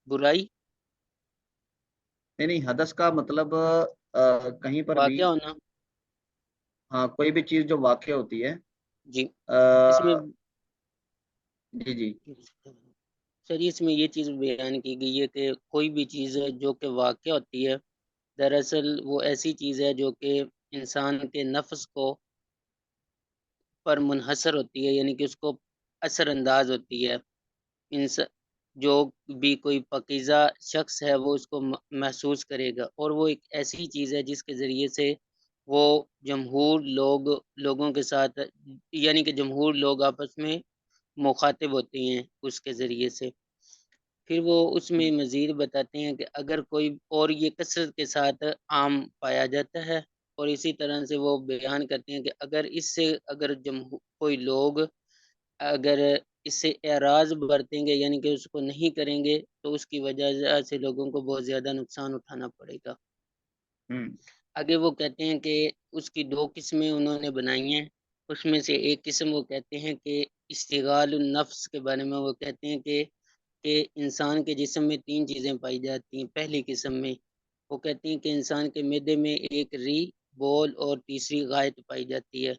برائی، نہیں نہیں، حدث کا مطلب کہیں پر بھی، واقع ہونا. ہاں کوئی بھی چیز جو واقع ہوتی ہے. جی. اس میں آ، جی جی. سر اس میں یہ چیز بیان کی گئی ہے کہ کوئی بھی چیز ہے جو کہ واقع ہوتی ہے، دراصل وہ ایسی چیز ہے جو کہ انسان کے نفس کو پر منحصر ہوتی ہے، یعنی کہ اس کو اثر انداز ہوتی ہے. جو بھی کوئی پاکیزہ شخص ہے وہ اس کو محسوس کرے گا، اور وہ ایک ایسی چیز ہے جس کے ذریعے سے وہ لوگوں کے ساتھ، یعنی کہ جمہور لوگ آپس میں مخاطب ہوتے ہیں اس کے ذریعے سے. پھر وہ اس میں مزید بتاتے ہیں کہ اگر کوئی، اور یہ کثرت کے ساتھ عام پایا جاتا ہے، اور اسی طرح سے وہ بیان کرتے ہیں کہ اگر کوئی لوگ اگر اس سے اعراض برتیں گے، یعنی کہ اس کو نہیں کریں گے، تو اس کی وجہ سے لوگوں کو بہت زیادہ نقصان اٹھانا پڑے گا. ہوں آگے وہ کہتے ہیں کہ اس کی دو قسمیں انہوں نے بنائی ہیں. اس میں سے ایک قسم وہ کہتے ہیں کہ اشتغال النفس کے بارے میں وہ کہتے ہیں کہ انسان کے جسم میں تین چیزیں پائی جاتی ہیں. پہلی قسم میں وہ کہتے ہیں کہ انسان کے معدے میں ایک ری، بول اور تیسری غائط پائی جاتی ہے.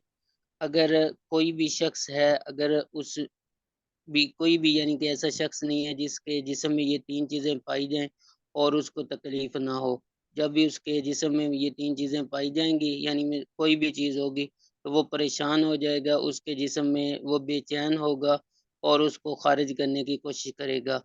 اگر کوئی بھی شخص ہے، اگر اس کوئی بھی یعنی کہ ایسا شخص نہیں ہے جس کے جسم میں یہ تین چیزیں پائی جائیں اور اس کو تکلیف نہ ہو. جب بھی اس کے جسم میں یہ تین چیزیں پائی جائیں گی، یعنی کوئی بھی چیز ہوگی، تو وہ پریشان ہو جائے گا، اس کے جسم میں وہ بے چین ہوگا اور اس کو خارج کرنے کی کوشش کرے گا.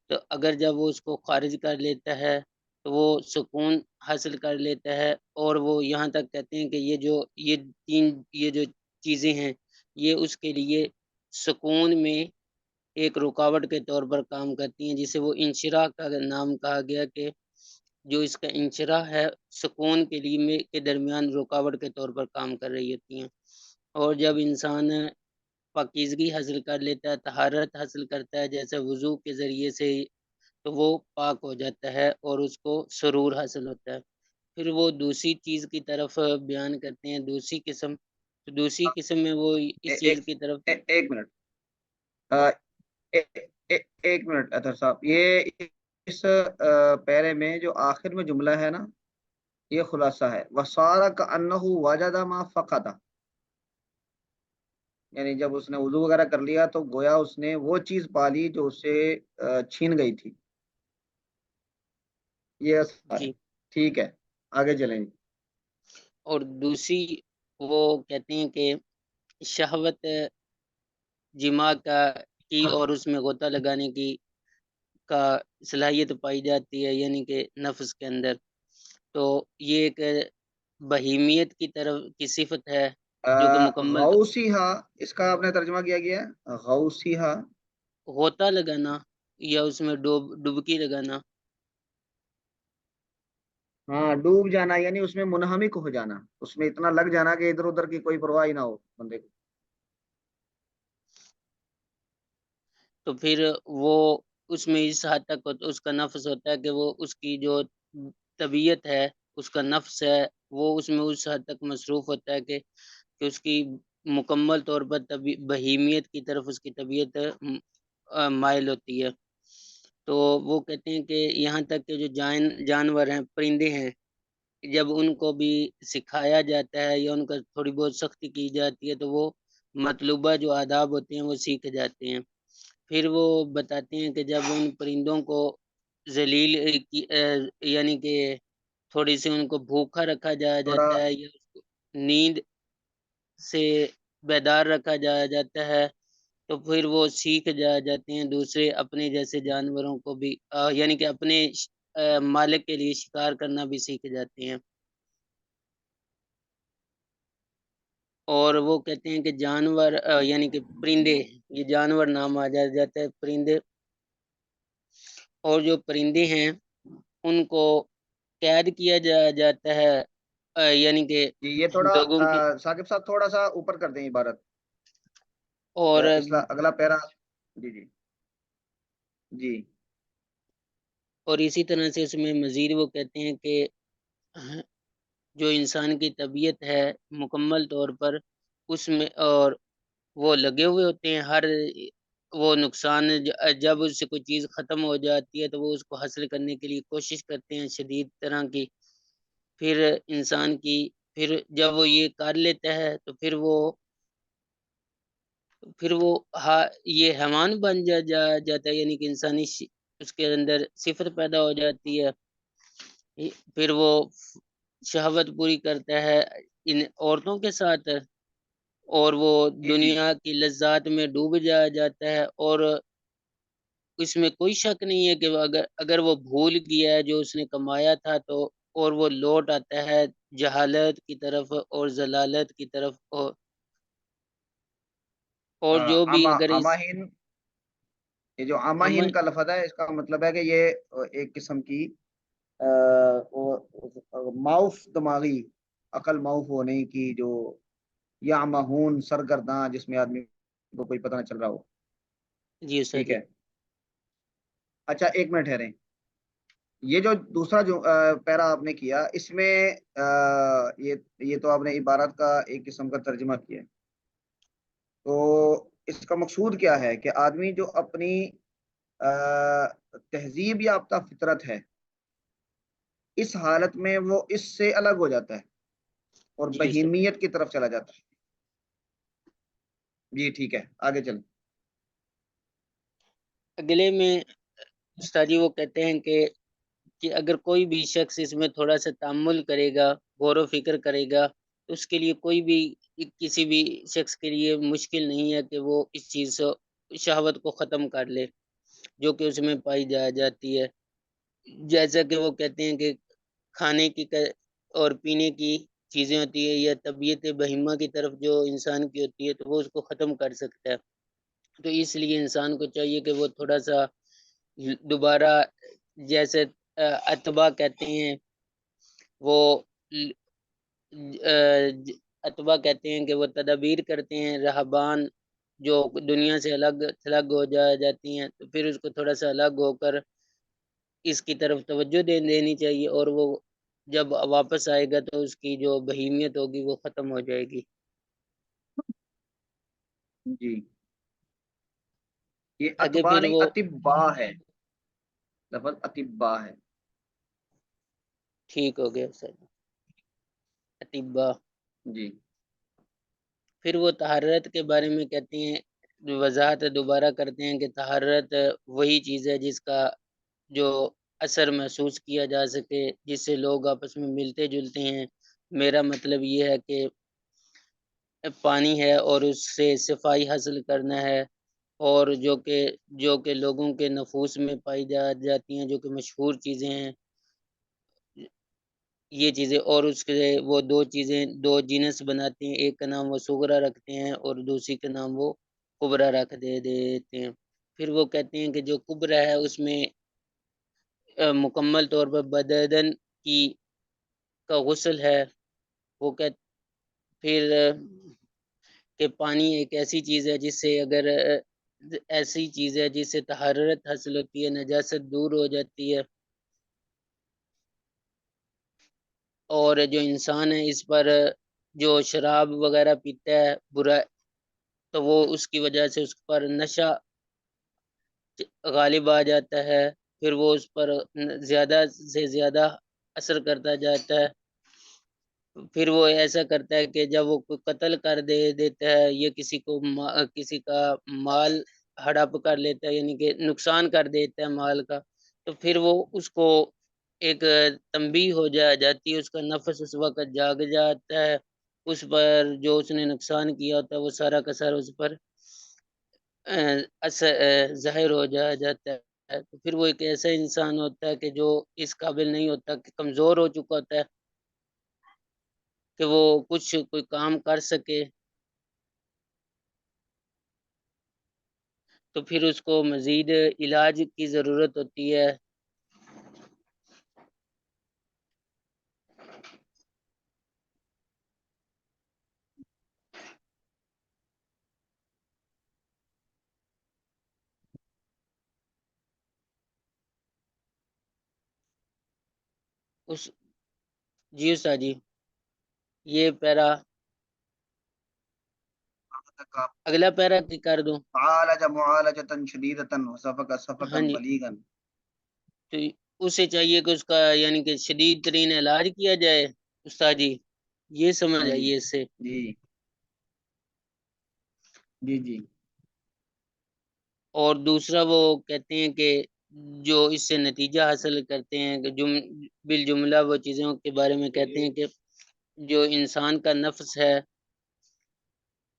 تو اگر جب وہ اس کو خارج کر لیتا ہے تو وہ سکون حاصل کر لیتا ہے. اور وہ یہاں تک کہتے ہیں کہ یہ جو چیزیں ہیں، یہ اس کے لیے سکون میں ایک رکاوٹ کے طور پر کام کرتی ہیں، جسے وہ انشراح کا نام کہا گیا، کہ جو اس کا انشراح ہے سکون کے لیے کے درمیان رکاوٹ کے طور پر کام کر رہی ہوتی ہیں. اور جب انسان پاکیزگی حاصل کر لیتا ہے، طہارت حاصل کرتا ہے جیسے وضو کے ذریعے سے، تو وہ پاک ہو جاتا ہے اور اس کو سرور حاصل ہوتا ہے. پھر وہ دوسری چیز کی طرف بیان کرتے ہیں، دوسری قسم میں وہ اس ایک چیز کی طرف. ایک منٹ، ایک منٹ اطہر صاحب، یہ اس پیرے میں جو آخر میں جملہ ہے نا، یہ خلاصہ ہے وَصَارَ كَأَنَّهُ وَجَدَ مَا فَقَدَ. یعنی جب اس نے وضو وغیرہ کر لیا تو گویا اس نے وہ چیز پا لی جو اس سے چھین گئی تھی. یہ اثر ہے. جی. ٹھیک ہے، آگے چلیں گے. اور دوسری وہ کہتے ہیں کہ شہوت جماع کی اور اس میں غوطہ لگانے کی کا صلاحیت پائی جاتی ہے، یعنی کہ نفس کے اندر. تو یہ ایک بہیمیت کی طرف کی صفت ہے جو کہ مکمل غوثیہا، اس کا آپ نے ترجمہ کیا گیا ہے غوثیہا. غوطہ لگانا یا اس میں ڈبکی لگانا. ہاں، ڈوب جانا یعنی اس میں منہمک ہو جانا، اس میں اتنا لگ جانا کہ ادھر ادھر کی کوئی پرواہ ہی نہ ہو بندے کو. تو پھر وہ اس میں اس حد تک اس کا نفس ہوتا ہے کہ وہ اس کی جو طبیعت ہے، اس کا نفس ہے، وہ اس میں اس حد تک مصروف ہوتا ہے کہ اس کی مکمل طور پر بہیمیت کی طرف اس کی طبیعت مائل ہوتی ہے. تو وہ کہتے ہیں کہ یہاں تک کہ جو جانور ہیں، پرندے ہیں، جب ان کو بھی سکھایا جاتا ہے یا ان کا تھوڑی بہت سختی کی جاتی ہے تو وہ مطلوبہ جو آداب ہوتے ہیں وہ سیکھ جاتے ہیں. پھر وہ بتاتے ہیں کہ جب ان پرندوں کو ذلیل یعنی کہ تھوڑی سی ان کو بھوکا رکھا تھوڑا جاتا ہے یا نیند سے بیدار رکھا جاتا ہے، تو پھر وہ سیکھ جاتے ہیں دوسرے اپنے جیسے جانوروں کو بھی، یعنی کہ اپنے مالک کے لیے شکار کرنا بھی سیکھ جاتے ہیں. اور وہ کہتے ہیں کہ جانور یعنی کہ پرندے، یہ جانور نام جاتا ہے پرندے. اور جو پرندے ہیں ان کو قید کیا جاتا ہے، یعنی کہ جی، یہ تھوڑا لوگوں کی. ثاقب صاحب تھوڑا سا اوپر کر دیں عبارت. اور اگلا پیرا. جی جی جی. اور اسی طرح سے اس میں مزید وہ کہتے ہیں کہ جو انسان کی طبیعت ہے مکمل طور پر اس میں، اور وہ لگے ہوئے ہوتے ہیں ہر وہ نقصان جب اس سے کوئی چیز ختم ہو جاتی ہے تو وہ اس کو حاصل کرنے کے لیے کوشش کرتے ہیں شدید طرح کی. پھر انسان کی پھر جب وہ یہ کر لیتا ہے تو پھر وہ یہ حیوان بن جاتا ہے، یعنی کہ انسانی اس کے اندر صفت پیدا ہو جاتی ہے. پھر وہ شہوت پوری کرتا ہے ان عورتوں کے ساتھ، اور وہ جی جی. دنیا کی لذات میں ڈوب جاتا ہے. اور اس میں کوئی شک نہیں ہے کہ اگر وہ بھول گیا ہے جو اس نے کمایا تھا تو، اور وہ لوٹ آتا ہے جہالت کی طرف اور ضلالت کی طرف. اور جو بھی اگر اس اماہین، یہ جو ہم اماہین کا لفظ ہے اس کا مطلب ہے کہ یہ ایک قسم کی معاف دماغی، عقل معاف ہونے کی، جو یا مہون سرگرداں جس میں آدمی کو کوئی پتہ نہ چل رہا ہو. جی استاد ٹھیک جی. ہے. اچھا ایک منٹ ٹھہریں. یہ جو دوسرا جو پیرا آپ نے کیا اس میں یہ تو آپ نے عبارت کا ایک قسم کا ترجمہ کیا. تو اس کا مقصود کیا ہے کہ آدمی جو اپنی تہذیب یافتہ فطرت ہے اس حالت میں وہ اس سے الگ ہو جاتا ہے اور جی استاد جی. بہیمیت کی طرف چلا جاتا ہے. جی ٹھیک ہے آگے چلیں. اگلے میں استاد جی وہ کہتے ہیں کہ اگر کوئی بھی شخص اس میں تھوڑا سا تامل کرے گا، غور و فکر کرے گا، تو اس کے لیے کسی بھی شخص کے لیے مشکل نہیں ہے کہ وہ اس چیز شہوت کو ختم کر لے جو کہ اس میں پائی جاتی ہے. جیسا کہ وہ کہتے ہیں کہ کھانے کی اور پینے کی چیزیں ہوتی ہے یا طبیعت بہیمہ کی طرف جو انسان کی ہوتی ہے تو وہ اس کو ختم کر سکتا ہے. تو اس لیے انسان کو چاہیے کہ وہ تھوڑا سا دوبارہ، جیسے اتباع کہتے ہیں، وہ اتباع کہتے ہیں کہ وہ تدابیر کرتے ہیں، رہبان جو دنیا سے الگ تھلگ ہو جاتی ہیں تو پھر اس کو تھوڑا سا الگ ہو کر اس کی طرف توجہ دینی چاہیے، اور وہ جب واپس آئے گا تو اس کی جو بہیمیت ہوگی وہ ختم ہو جائے گی. جی یہ آگے اتباع پھر نہیں وہ اتباع ہے، لفظ اتباع ہے. ٹھیک ہو گیا سر. اتباع. جی پھر وہ طہارت کے بارے میں کہتے ہیں، وضاحت دوبارہ کرتے ہیں کہ طہارت وہی چیز ہے جس کا جو اثر محسوس کیا جا سکے، جس سے لوگ آپس میں ملتے جلتے ہیں. میرا مطلب یہ ہے کہ پانی ہے اور اس سے صفائی حاصل کرنا ہے، اور جو کہ لوگوں کے نفوس میں پائی جاتی ہیں، جو کہ مشہور چیزیں ہیں یہ چیزیں. اور اس کے وہ دو جنس بناتے ہیں، ایک کا نام وہ سغرا رکھتے ہیں اور دوسری کا نام وہ کبرا رکھ دیتے ہیں. پھر وہ کہتے ہیں کہ جو کبرا ہے اس میں مکمل طور پر بدن کی کا غسل ہے. وہ پھر کہ پانی ایک ایسی چیز ہے جس سے طہارت حاصل ہوتی ہے، نجاست دور ہو جاتی ہے. اور جو انسان ہے اس پر جو شراب وغیرہ پیتا ہے برا، تو وہ اس کی وجہ سے اس پر نشہ غالب آ جاتا ہے، پھر وہ اس پر زیادہ سے زیادہ اثر کرتا جاتا ہے. پھر وہ ایسا کرتا ہے کہ جب وہ قتل کر دیتا ہے یا کسی کا مال ہڑپ کر لیتا ہے، یعنی کہ نقصان کر دیتا ہے مال کا، تو پھر وہ اس کو ایک تنبیہ ہو جاتی ہے، اس کا نفس اس وقت جاگ جاتا ہے، اس پر جو اس نے نقصان کیا ہوتا ہے وہ سارا کا سارا اس پر ظاہر ہو جاتا ہے. تو پھر وہ ایک ایسا انسان ہوتا ہے کہ جو اس قابل نہیں ہوتا، کہ کمزور ہو چکا ہوتا ہے کہ وہ کوئی کام کر سکے. تو پھر اس کو مزید علاج کی ضرورت ہوتی ہے. جی استاد جی یہ پیرا اگلا پیرا کی کر دوں؟ عالج معالجتن شدیدتن وسفق ہاں سفقن جی، بلیغن. تو اسے چاہیے کہ اس کا یعنی کہ شدید ترین علاج کیا جائے استاد جی، یہ سمجھ ہاں جی آئیے اس سے۔ جی جی جی اور دوسرا وہ کہتے ہیں کہ جو اس سے نتیجہ حاصل کرتے ہیں کہ بالجملہ وہ چیزوں کے بارے میں کہتے ہیں کہ جو انسان کا نفس ہے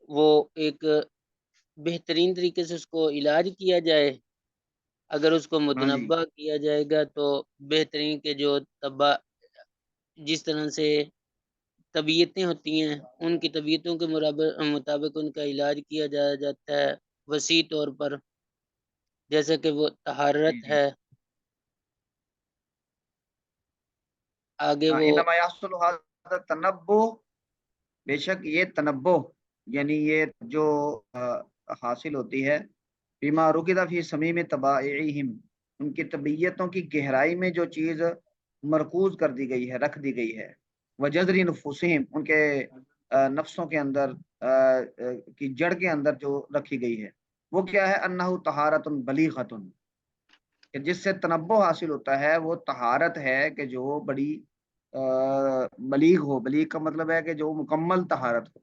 وہ ایک بہترین طریقے سے اس کو علاج کیا جائے، اگر اس کو ہاں جی متنبع کیا جائے گا تو بہترین کے جو جس طرح سے طبیعتیں ہوتی ہیں ان کی طبیعتوں کے مطابق ان کا علاج کیا جاتا ہے وسیع طور پر، جیسا کہ وہ جی طہارت جی. ہے، آگے ہاں وہ انما یحصل هذا تنبو، بے شک یہ تنبو یعنی یہ جو حاصل ہوتی ہے بیما رکدہ فی صمیم طبائعہم، ان کی طبیعتوں کی گہرائی میں جو چیز مرکوز کر دی گئی ہے، رکھ دی گئی ہے، وجذری نفوسہم، ان کے نفسوں کے اندر کی جڑ کے اندر جو رکھی گئی ہے، وہ کیا ہے؟ انہ طہارت بلیغۃ، کہ جس سے تنبو حاصل ہوتا ہے وہ طہارت ہے کہ جو بڑی بلیغ ہو. بلیغ کا مطلب ہے کہ جو مکمل طہارت ہو.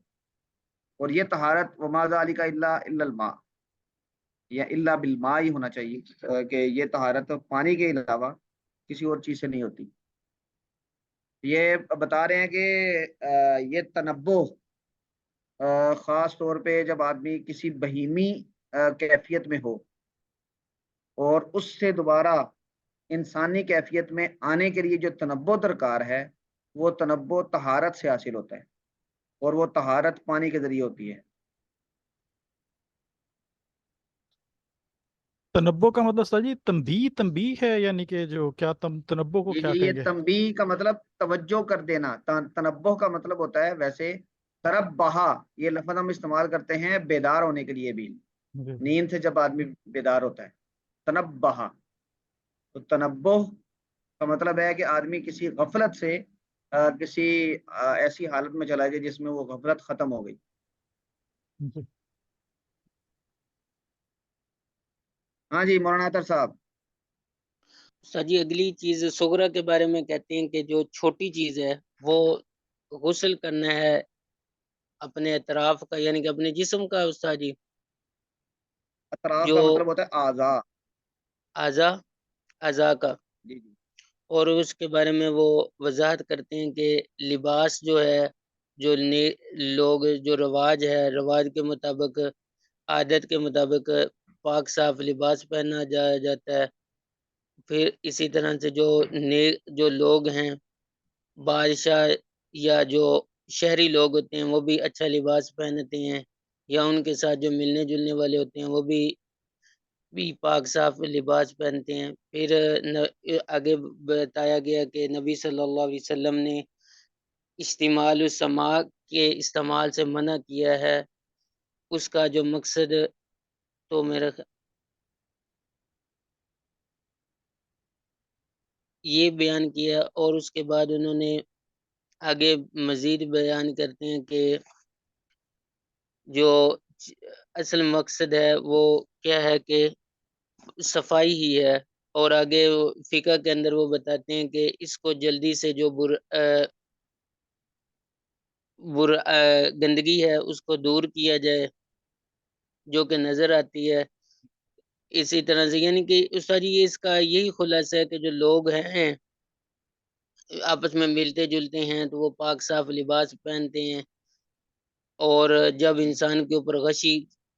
اور یہ طہارت وما ذالک الا الماء، یا الا بالماء ہی ہونا چاہیے، کہ یہ طہارت پانی کے علاوہ کسی اور چیز سے نہیں ہوتی. یہ بتا رہے ہیں کہ یہ تنبو خاص طور پہ جب آدمی کسی بہیمی کیفیت میں ہو اور اس سے دوبارہ انسانی کیفیت میں آنے کے لیے جو تنبو درکار ہے وہ تنبو طہارت سے حاصل ہوتا ہے، اور وہ طہارت پانی کے ذریعے ہوتی ہے. تنبو کا مطلب سر جی تنبیہ ہے، یعنی کہ جو کیا تنبو کو جی کیا جی، یہ کہیں گے؟ تنبیہ کا مطلب توجہ کر دینا. تنبہ کا مطلب ہوتا ہے ویسے تربہا، یہ لفظ ہم استعمال کرتے ہیں بیدار ہونے کے لیے بھی، جی نیند سے جب آدمی بیدار ہوتا ہے تنبہا. تو تنبہ کا مطلب ہے کہ آدمی کسی غفلت سے کسی ایسی حالت میں چلا جائے جس میں وہ غفلت ختم ہو گئی. جی. ہاں جی مولانا عطر صاحب. جی اگلی چیز سغرا کے بارے میں کہتے ہیں کہ جو چھوٹی چیز ہے وہ غسل کرنا ہے اپنے اطراف کا، یعنی کہ اپنے جسم کا استاد جی، اطراف جو کا مطلب ہوتا ہے اعضاء. اعضاء کا. جی جی اور اس کے بارے میں وہ وضاحت کرتے ہیں کہ لباس جو ہے، جو لوگ جو رواج کے مطابق، عادت کے مطابق پاک صاف لباس پہنا جاتا ہے. پھر اسی طرح سے جو لوگ ہیں بادشاہ یا جو شہری لوگ ہوتے ہیں وہ بھی اچھا لباس پہنتے ہیں، یا ان کے ساتھ جو ملنے جلنے والے ہوتے ہیں وہ بھی پاک صاف لباس پہنتے ہیں. پھر آگے بتایا گیا کہ نبی صلی اللہ علیہ وسلم نے استعمال السماع کے استعمال سے منع کیا ہے. اس کا جو مقصد تو میرا یہ بیان کیا، اور اس کے بعد انہوں نے آگے مزید بیان کرتے ہیں کہ جو اصل مقصد ہے وہ کیا ہے کہ صفائی ہی ہے. اور آگے فقہ کے اندر وہ بتاتے ہیں کہ اس کو جلدی سے جو گندگی ہے اس کو دور کیا جائے جو کہ نظر آتی ہے. اسی طرح سے یعنی کہ استاد جی اس کا یہی خلاصہ ہے کہ جو لوگ ہیں آپس میں ملتے جلتے ہیں تو وہ پاک صاف لباس پہنتے ہیں، اور جب انسان کے اوپر غشی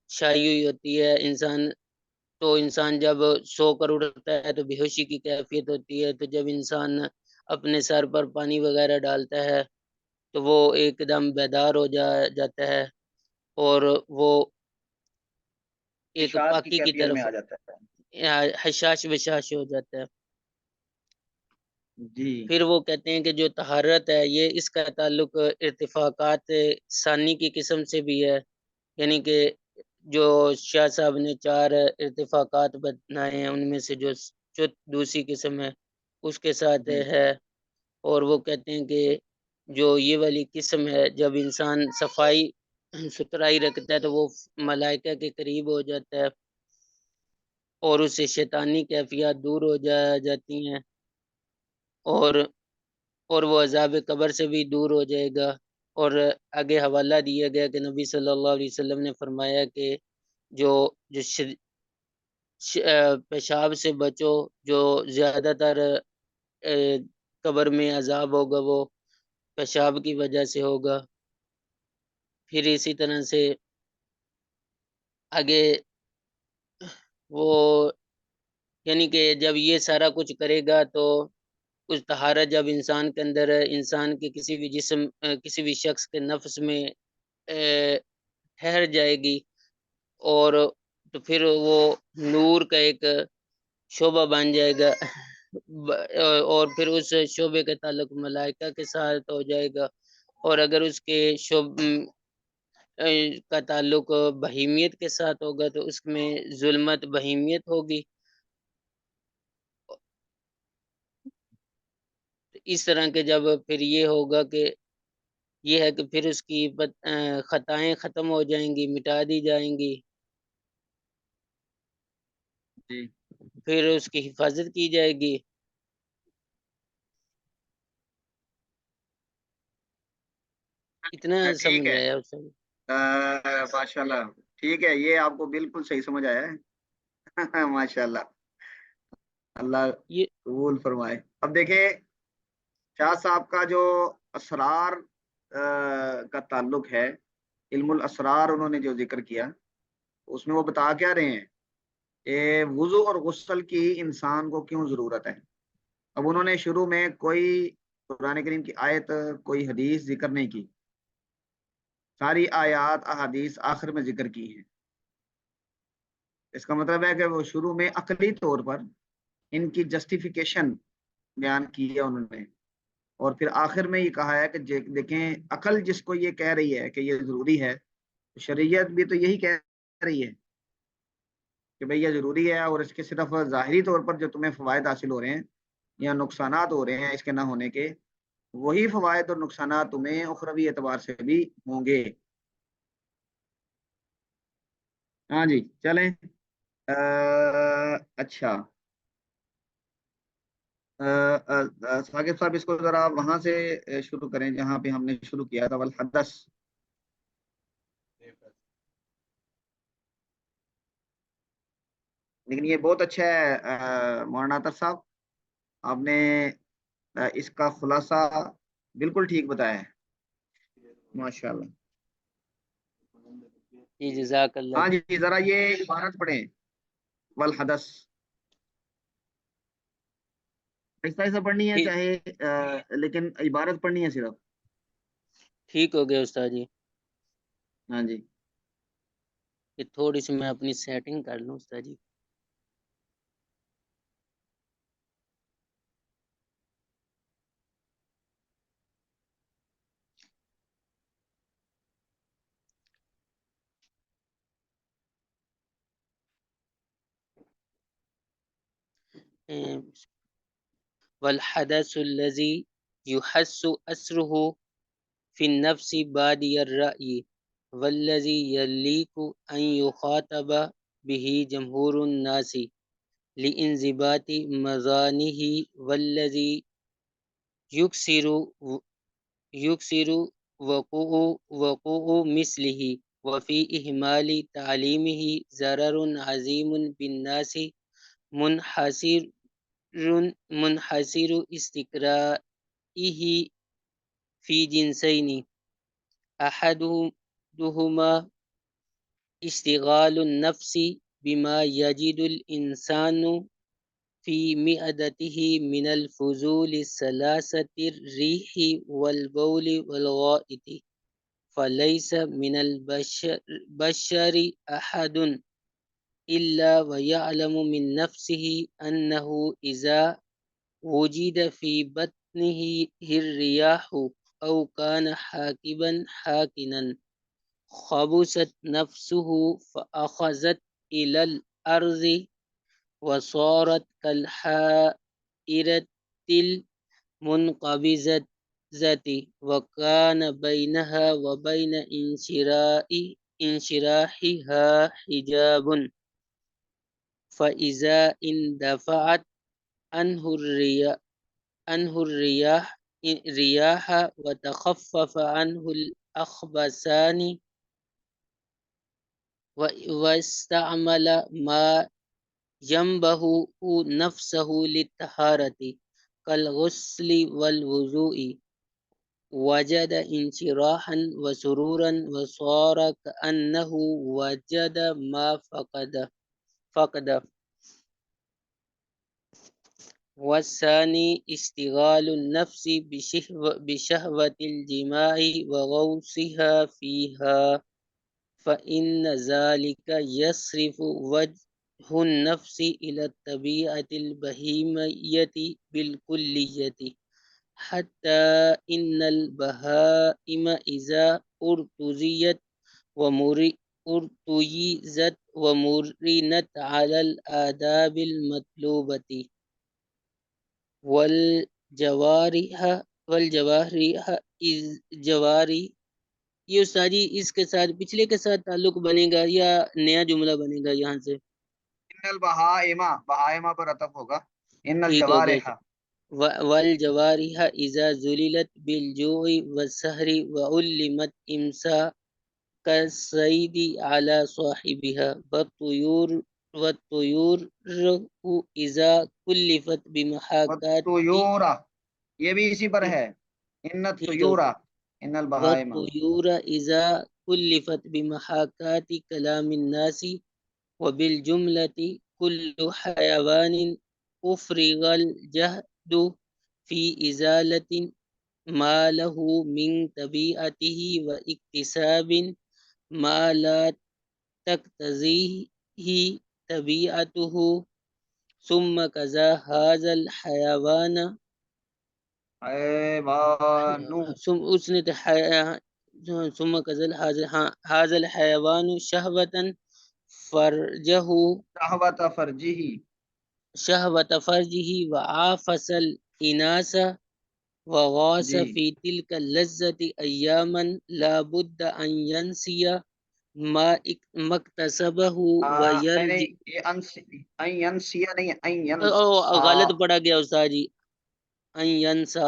چھائی ہوئی ہوتی ہے انسان جب سو کر اٹھتا ہے تو بے ہوشی کی کیفیت ہوتی ہے. تو جب انسان اپنے سر پر پانی وغیرہ ڈالتا ہے تو وہ ایک دم بیدار ہو جاتا ہے، اور وہ ایک اشاعت پاکی کی کیفیت میں طرف آ جاتا ہے. حشاش بشاش ہو جاتا ہے. جی پھر وہ کہتے ہیں کہ جو طہارت ہے یہ اس کا تعلق ارتفاقات ثانی کی قسم سے بھی ہے، یعنی کہ جو شاہ صاحب نے 4 ارتفاقات بتائے ہیں ان میں سے جو دوسری قسم ہے اس کے ساتھ جی ہے. اور وہ کہتے ہیں کہ جو یہ والی قسم ہے جب انسان صفائی ستھرائی رکھتا ہے تو وہ ملائکہ کے قریب ہو جاتا ہے اور اس سے شیطانی کیفیات دور ہو جاتی ہیں اور وہ عذاب قبر سے بھی دور ہو جائے گا۔ اور آگے حوالہ دیا گیا کہ نبی صلی اللہ علیہ وسلم نے فرمایا کہ جو پیشاب سے بچو، جو زیادہ تر قبر میں عذاب ہوگا وہ پیشاب کی وجہ سے ہوگا۔ پھر اسی طرح سے آگے وہ یعنی کہ جب یہ سارا کچھ کرے گا تو کچھ طہارت جب انسان کے اندر، انسان کے کسی بھی جسم، کسی بھی شخص کے نفس میں ٹھہر جائے گی اور تو پھر وہ نور کا ایک شعبہ بن جائے گا اور پھر اس شعبے کا تعلق ملائکہ کے ساتھ ہو جائے گا۔ اور اگر اس کے کا تعلق بہیمیت کے ساتھ ہوگا تو اس میں ظلمت بہیمیت ہوگی۔ اس طرح کے جب پھر یہ ہوگا کہ یہ ہے کہ پھر اس کی خطائیں ختم ہو جائیں گی، مٹا دی جائیں گی، پھر اس کی حفاظت کی جائے گی۔ اتنا ٹھیک سمجھ ہے، آیا اس میں؟ ماشاء اللہ، ٹھیک ہے، یہ آپ کو بالکل صحیح سمجھ آیا ہے ماشاء اللہ، اللہ یہ قبول فرمائے۔ اب دیکھیں شاہ صاحب کا جو اسرار کا تعلق ہے، علم الاسرار انہوں نے جو ذکر کیا اس میں وہ بتا کیا رہے ہیں کہ وضو اور غسل کی انسان کو کیوں ضرورت ہے۔ اب انہوں نے شروع میں کوئی قرآن کریم کی آیت، کوئی حدیث ذکر نہیں کی، ساری آیات احادیث آخر میں ذکر کی ہیں۔ اس کا مطلب ہے کہ وہ شروع میں عقلی طور پر ان کی جسٹیفیکیشن بیان کی ہے انہوں نے، اور پھر آخر میں یہ کہا ہے کہ دیکھیں عقل جس کو یہ کہہ رہی ہے کہ یہ ضروری ہے، شریعت بھی تو یہی کہہ رہی ہے کہ بھئی یہ ضروری ہے، اور اس کے صرف ظاہری طور پر جو تمہیں فوائد حاصل ہو رہے ہیں یا نقصانات ہو رہے ہیں اس کے نہ ہونے کے، وہی فوائد اور نقصانات تمہیں اخروی اعتبار سے بھی ہوں گے۔ ہاں جی چلیں، اچھا، ثاقب صاحب اس کو ذرا وہاں سے شروع کریں جہاں پہ ہم نے شروع کیا تھا، والحدث۔ لیکن یہ بہت اچھا ہے مولانا عطر صاحب، آپ نے اس کا خلاصہ بالکل ٹھیک بتایا ہے، ماشاء اللہ۔ جی جزاک اللہ ہاں جی۔ جی ذرا یہ عبارت پڑھیں، والحدث، ایسا ایسا پڑھنی ہے ٹھیک چاہے لیکن عبارت پڑھنی ہے صرف۔ ٹھیک ہو گیا استاد جی، ہاں جی کہ تھوڑی سی میں اپنی سیٹنگ کر لوں استاد جی۔ والحدث الذي يحس أسره في النفس بادي الرأي والذي يليق أن يخاطب به جمهور الناس لانضباط مظانه والذي يكسر وقوع مثله وفي إهمال تعليمه ضرر عظيم بالناس منحصر استقرائه في جنسين، أحدهما اشتغال النفس بما يجد الإنسان في معدته من الفضول الثلاثة الريح والبول والغائط، فليس من البشر أحد إلا ويعلم من نفسه أنه إذا وجد في بطنه الرياح أو كان حاكبا حاكنا خبست نفسه فأخذت إلى الأرض وصارت كالحائرة المنقبضة وكان بينها وبين انشراحها حجاب فإذا اندفعت عنه الرياح وتخفف عنه الأخبثان واستعمل ما جنبه نفسه للطهارة كالغسل والوضوء وجد انشراحا وسرورا وصار كأنه وجد ما فقد. والثاني اشتغال النفس بشهوة الجماع وغوصها فيها فإن ذلك يصرف وجه النفس إلى الطبيعة البهيمية بالكلية حتى إن البهائم إذا ارتزيت ومرنت على الآداب المطلوبة والجوارح یہ استاد جی اس کے ساتھ پچھلے کے ساتھ تعلق بنے گا یا نیا جملہ بنے گا یہاں سے؟ ان البہائم، بہائم پر عطف ہوگا، ان ٹھیک ہو گیا. الجوارح. والجوارح اذا ذللت بالجوع والسهر وعلمت امساك كالصيد على صاحبها والطيور اذا كلفت بمحاكات. والطیورا، یہ بھی اسی پر ہے، ان ٹھیک ہے. الطیورا، ان البہائم. والطيور اذا كلفت بمحاكات كلام الناس وبالجملة كل حيوان أفرغ الجهد في إزالة ما له من طبيعته واكتساب ما لا تقتضيه طبيعته ثم كذا هذا الحيوان ثم كذا هذا الحيوان شهوة فرجه وعافس الإناث وغاص في تلك اللذة أياما لا بد أن ينسي ما اكتسبه غلط پڑا گیا استاد جی، ان ینسا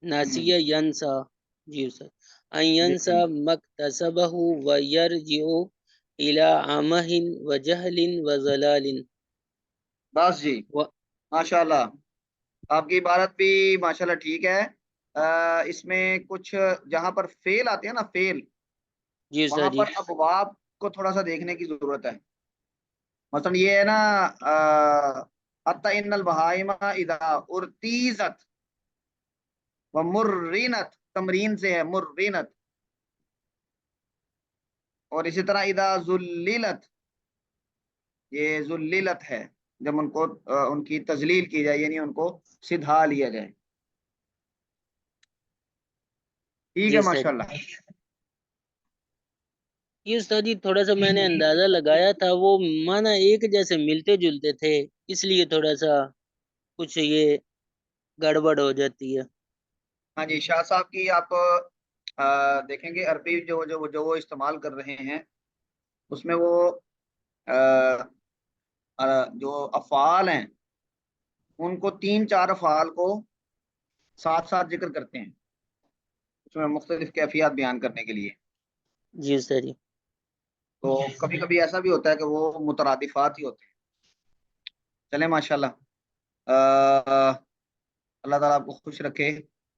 ناسیہ ینسا. جی استاد، ان ینسا مکتسبہ ویرجع الى عمہ وجہل وضلال. بس جی، ماشاءاللہ آپ کی عبارت بھی ماشاءاللہ ٹھیک ہے. اس میں کچھ جہاں پر فعل آتے ہیں نا، فعل، جی وہاں استاد جی. پر ابواب کو تھوڑا سا دیکھنے کی ضرورت ہے. مثلا یہ ہے نا حتی ان البہائم اذا ارتیزت ومرینت، تمرین سے ہے مرینت. اور اسی طرح اذا ذللت، یہ ذللت ہے جب ان کو ان کی تذلیل کی جائے، یعنی ان کو سدھا لیا جائے. ٹھیک ہے ماشاءاللہ. یہ استاد جی تھوڑا سا میں نے اندازہ لگایا تھا، وہ معنی ایک جیسے ملتے جلتے تھے، اس لیے تھوڑا سا کچھ یہ گڑبڑ ہو جاتی ہے. ہاں جی، شاہ صاحب کی آپ دیکھیں گے عربی جو وہ استعمال کر رہے ہیں، اس میں وہ جو افعال ہیں ان کو 3-4 افعال کو ساتھ ساتھ ذکر کرتے ہیں، اس میں مختلف کیفیات بیان کرنے کے لیے. جی سر جی. تو کبھی کبھی ایسا بھی ہوتا ہے کہ وہ مترادفات ہی ہوتے ہیں. چلیں ماشاءاللہ، اللہ تعالیٰ آپ کو خوش رکھے.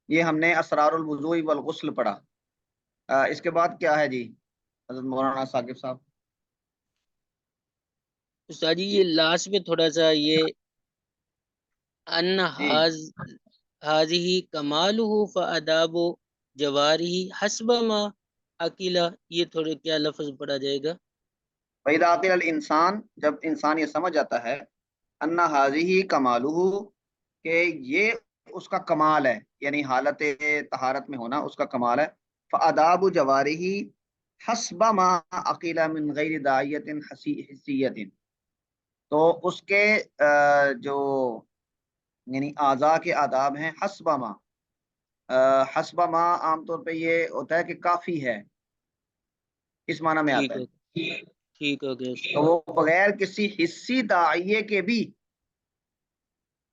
یہ ہم نے اسرار الوضوء والغسل پڑھا. اس کے بعد کیا ہے جی حضرت مولانا ثاقب صاحب؟ استاد جی یہ لاسٹ میں تھوڑا سا یہ ان هذه کمالہ فاداب جوارح حسب ما عقیلا، یہ تھوڑے کیا لفظ پڑھا جائے گا؟ وَإِذَا عَقِلَ الْإِنسان، جب انسان یہ سمجھ جاتا ہے، ان هذه کمالہ، کہ یہ اس کا کمال ہے، یعنی حالت طہارت میں ہونا اس کا کمال ہے. فآداب جوارح حسب ما عقیل من غیر داعیت حسیت، تو اس کے جو یعنی اعضاء کے آداب ہیں حسب ما، حسب ما عام طور پہ یہ ہوتا ہے کہ کافی ہے، اس معنی میں ٹھیک آتا ہو ہے. ٹھیک ہو گیا. تو وہ بغیر کسی حصی داعیے کے بھی،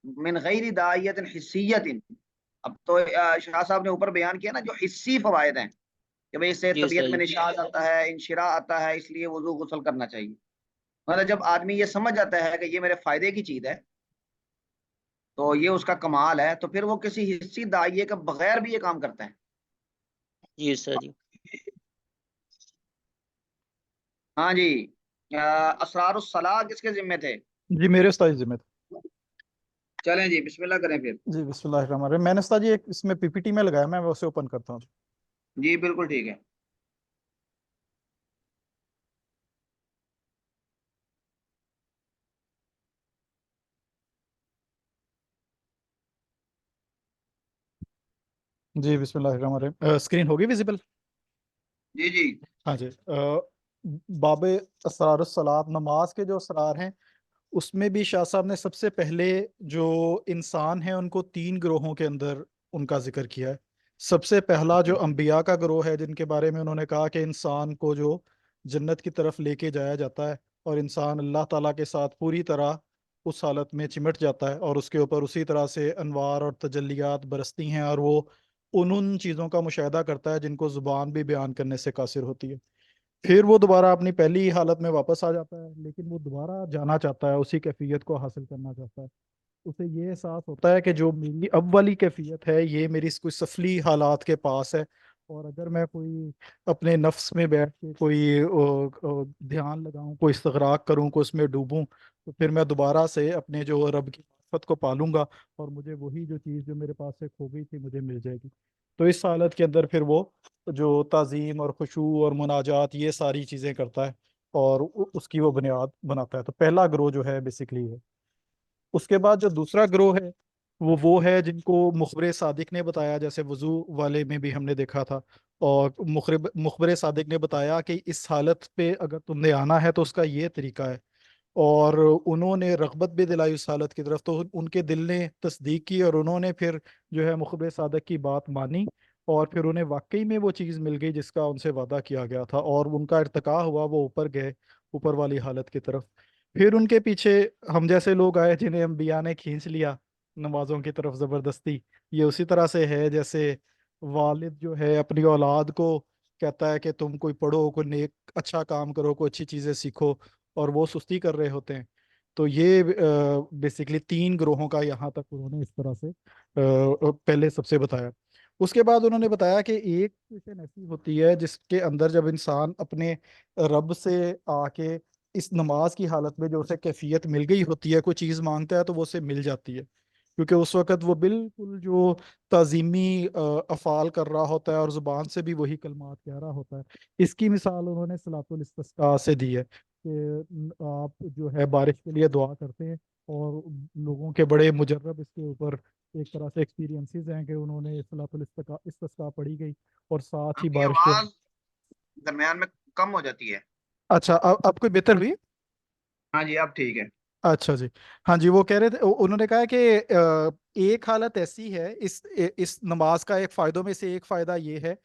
من غیر داعیت حسیت. اب تو شاہ صاحب نے اوپر بیان کیا نا جو حصی فوائد ہیں کہ بھئی اس سے جی طبیعت میں صحیح. نشاط آتا ہے، انشراح آتا ہے، اس لیے وضو غسل کرنا چاہیے. مطلب جب آدمی یہ سمجھ جاتا ہے کہ یہ میرے فائدے کی چیز ہے تو یہ اس کا کمال ہے، تو پھر وہ کسی حصی داعیے کے بغیر بھی یہ کام کرتا ہے. جی سر جی. ہاں جی. اسرار الصلاح کس کے ذمے تھے؟ جی میرے استاد ذمہ تھا. چلیں جی بسم اللہ کریں پھر. جی بسم اللہ الرحمن الرحیم. میں نے استاد جی ایک اس میں پی پی ٹی میں لگایا، میں اسے اوپن کرتا ہوں. جی بالکل ٹھیک ہے. جی بسم اللہ الرحمن الرحیم. اسکرین ہوگی ویزیبل؟ جی جی. ہاں جی. باب اسرار الصلاۃ، نماز کے جو اسرار ہیں اس میں بھی شاہ صاحب نے سب سے پہلے جو انسان ہیں ان کو 3 گروہوں کے اندر ان کا ذکر کیا ہے. سب سے پہلا جو انبیاء کا گروہ ہے جن کے بارے میں انہوں نے کہا کہ انسان کو جو جنت کی طرف لے کے جایا جاتا ہے اور انسان اللہ تعالیٰ کے ساتھ پوری طرح اس حالت میں چمٹ جاتا ہے اور اس کے اوپر اسی طرح سے انوار اور تجلیات برستی ہیں اور وہ ان چیزوں کا مشاہدہ کرتا ہے جن کو زبان بھی بیان کرنے سے قاصر ہوتی ہے. پھر وہ دوبارہ اپنی پہلی حالت میں واپس آ جاتا ہے، لیکن وہ دوبارہ جانا چاہتا ہے، اسی کیفیت کو حاصل کرنا چاہتا ہے. اسے یہ احساس ہوتا ہے کہ جو میری اب والی کیفیت ہے یہ میری کوئی سفلی حالات کے پاس ہے، اور اگر میں کوئی اپنے نفس میں بیٹھ کے کوئی دھیان لگاؤں، کوئی استغراق کروں، کوئی اس میں ڈوبوں، تو پھر میں دوبارہ سے اپنے جو رب کی معرفت کو پالوں گا اور مجھے وہی جو چیز جو میرے پاس سے کھو گئی تھی مجھے مل جائے گی. تو اس حالت کے اندر پھر وہ جو تعظیم اور خشوع اور مناجات یہ ساری چیزیں کرتا ہے اور اس کی وہ بنیاد بناتا ہے. تو پہلا گروہ جو ہے بیسیکلی ہے. اس کے بعد جو دوسرا گروہ ہے وہ ہے جن کو مخبر صادق نے بتایا، جیسے وضو والے میں بھی ہم نے دیکھا تھا، اور مخبر صادق نے بتایا کہ اس حالت پہ اگر تم نے آنا ہے تو اس کا یہ طریقہ ہے، اور انہوں نے رغبت بھی دلائی اس حالت کی طرف، تو ان کے دل نے تصدیق کی اور انہوں نے پھر جو ہے مخبر صادق کی بات مانی اور پھر انہیں واقعی میں وہ چیز مل گئی جس کا ان سے وعدہ کیا گیا تھا اور ان کا ارتقاء ہوا، وہ اوپر گئے اوپر والی حالت کی طرف. پھر ان کے پیچھے ہم جیسے لوگ آئے جنہیں انبیاء نے کھینچ لیا نمازوں کی طرف زبردستی. یہ اسی طرح سے ہے جیسے والد جو ہے اپنی اولاد کو کہتا ہے کہ تم کوئی پڑھو، کوئی نیک اچھا کام کرو، کوئی اچھی چیزیں سیکھو، اور وہ سستی کر رہے ہوتے ہیں. تو یہ بیسیکلی 3 گروہوں کا یہاں تک انہوں نے اس طرح سے پہلے سب سے بتایا. اس کے بعد انہوں نے بتایا کہ ایک سچویشن ایسی ہوتی ہے جس کے اندر جب انسان اپنے رب سے آ کے اس نماز کی حالت میں جو اسے کیفیت مل گئی ہوتی ہے، کوئی چیز مانگتا ہے تو وہ اسے مل جاتی ہے، کیونکہ اس وقت وہ بالکل جو تعظیمی افعال کر رہا ہوتا ہے اور زبان سے بھی وہی کلمات کہہ رہا ہوتا ہے. اس کی مثال انہوں نے صلاۃ الاستسقاء سے دی ہے کہ آپ جو ہے بارش کے لیے دعا کرتے ہیں اور لوگوں کے بڑے مجرب اس کے اوپر ایک طرح سے ایکسپیرینسز ہیں کہ انہوں نے صلاۃ الاستسقاء پڑھی گئی اور ساتھ ہی آپ کی بارش کے. آواز درمیان میں کم ہو جاتی ہے. اچھا اب کوئی بہتر ہوئی؟ ہاں جی اب ٹھیک ہے. اچھا جی. ہاں جی، وہ کہہ رہے تھے، انہوں نے کہا کہ ایک حالت ایسی ہے، اس نماز کا ایک فائدوں میں سے ایک فائدہ یہ ہے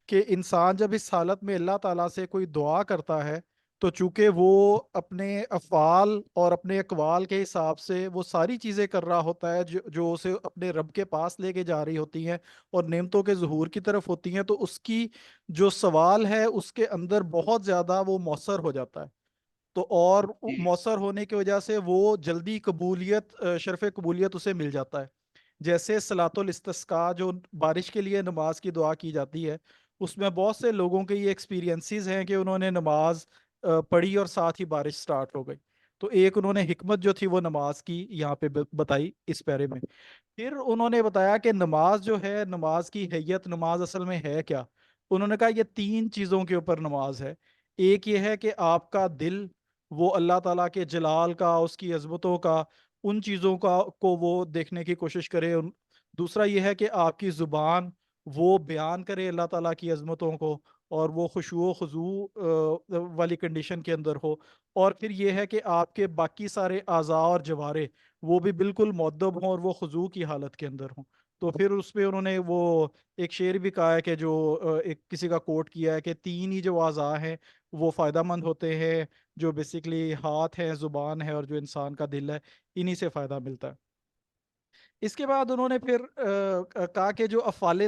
کہ انسان جب اس حالت میں اللہ تعالیٰ سے کوئی دعا کرتا ہے تو چونکہ وہ اپنے افعال اور اپنے اقوال کے حساب سے وہ ساری چیزیں کر رہا ہوتا ہے جو اسے اپنے رب کے پاس لے کے جا رہی ہوتی ہیں اور نعمتوں کے ظہور کی طرف ہوتی ہیں، تو اس کی جو سوال ہے اس کے اندر بہت زیادہ وہ مؤثر ہو جاتا ہے. تو اور مؤثر ہونے کی وجہ سے وہ جلدی قبولیت، شرف قبولیت اسے مل جاتا ہے. جیسے صلاۃ الاستسقاء جو بارش کے لیے نماز کی دعا کی جاتی ہے، اس میں بہت سے لوگوں کے یہ ایکسپیرینسز ہیں کہ انہوں نے نماز پڑھی اور ساتھ ہی بارش سٹارٹ ہو گئی. تو ایک انہوں نے حکمت جو تھی وہ نماز کی یہاں پہ بتائی اس پیرے میں. پھر انہوں نے بتایا کہ نماز جو ہے، نماز کی حیت، نماز اصل میں ہے کیا. انہوں نے کہا یہ 3 چیزوں کے اوپر نماز ہے. ایک یہ ہے کہ آپ کا دل وہ اللہ تعالیٰ کے جلال کا، اس کی عظمتوں کا، ان چیزوں کو وہ دیکھنے کی کوشش کرے. دوسرا یہ ہے کہ آپ کی زبان وہ بیان کرے اللہ تعالیٰ کی عظمتوں کو اور وہ خشوع و خضوع والی کنڈیشن کے اندر ہو. اور پھر یہ ہے کہ آپ کے باقی سارے اعضاء اور جوارے وہ بھی بالکل مؤدب ہوں اور وہ خضوع کی حالت کے اندر ہوں. تو پھر اس پہ انہوں نے وہ ایک شعر بھی کہا ہے کہ جو ایک کسی کا کوٹ کیا ہے کہ تین ہی جو اعضاء ہیں وہ فائدہ مند ہوتے ہیں، جو بیسیکلی ہاتھ ہے، زبان ہے، اور جو انسان کا دل ہے، انہی سے فائدہ ملتا ہے. اس کے بعد انہوں نے پھر کہا کہ جو افعال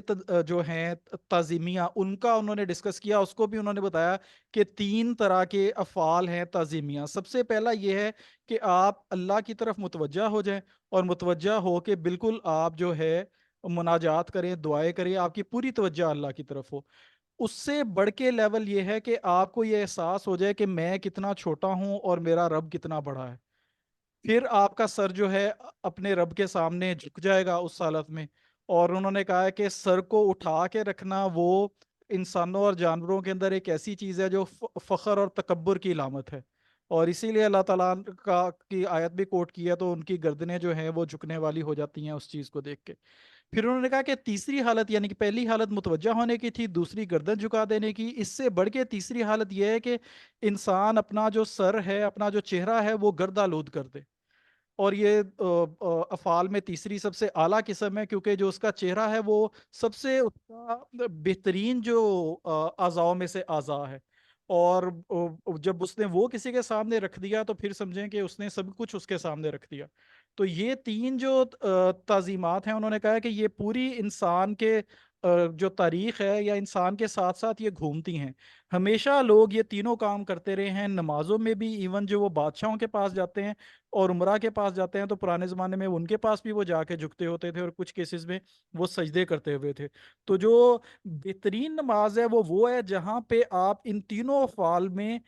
جو ہیں تعظیمیہ، ان کا انہوں نے ڈسکس کیا. اس کو بھی انہوں نے بتایا کہ تین طرح کے افعال ہیں تعظیمیہ. سب سے پہلا یہ ہے کہ آپ اللہ کی طرف متوجہ ہو جائیں، اور متوجہ ہو کے بالکل آپ جو ہے مناجات کریں، دعائیں کریں، آپ کی پوری توجہ اللہ کی طرف ہو. اس سے بڑھ کے لیول یہ ہے کہ آپ کو یہ احساس ہو جائے کہ میں کتنا چھوٹا ہوں اور میرا رب کتنا بڑا ہے. پھر آپ کا سر جو ہے اپنے رب کے سامنے جھک جائے گا اس حالت میں. اور انہوں نے کہا ہے کہ سر کو اٹھا کے رکھنا وہ انسانوں اور جانوروں کے اندر ایک ایسی چیز ہے جو فخر اور تکبر کی علامت ہے. اور اسی لیے اللہ تعالیٰ کی آیت بھی کوٹ کی ہے، تو ان کی گردنیں جو ہیں وہ جھکنے والی ہو جاتی ہیں اس چیز کو دیکھ کے. پھر انہوں نے کہا کہ تیسری حالت، یعنی کہ پہلی حالت متوجہ ہونے کی تھی، دوسری گردن جھکا دینے کی، اس سے بڑھ کے تیسری حالت یہ ہے کہ انسان اپنا جو سر ہے، اپنا جو چہرہ ہے، وہ گرد آلود کر دے. اور یہ افعال میں تیسری سب سے اعلیٰ قسم ہے، کیونکہ جو اس کا چہرہ ہے وہ سب سے اس کا بہترین جو اعضاء میں سے اعضاء ہے. اور جب اس نے وہ کسی کے سامنے رکھ دیا تو پھر سمجھیں کہ اس نے سب کچھ اس کے سامنے رکھ دیا. تو یہ تین جو تعظیمات ہیں، انہوں نے کہا ہے کہ یہ پوری انسان کے جو تاریخ ہے یا انسان کے ساتھ ساتھ یہ گھومتی ہیں. ہمیشہ لوگ یہ تینوں کام کرتے رہے ہیں، نمازوں میں بھی. ایون جو وہ بادشاہوں کے پاس جاتے ہیں اور عمرہ کے پاس جاتے ہیں، تو پرانے زمانے میں ان کے پاس بھی وہ جا کے جھکتے ہوتے تھے، اور کچھ کیسز میں وہ سجدے کرتے ہوئے تھے. تو جو بہترین نماز ہے وہ ہے جہاں پہ آپ ان تینوں افعال میں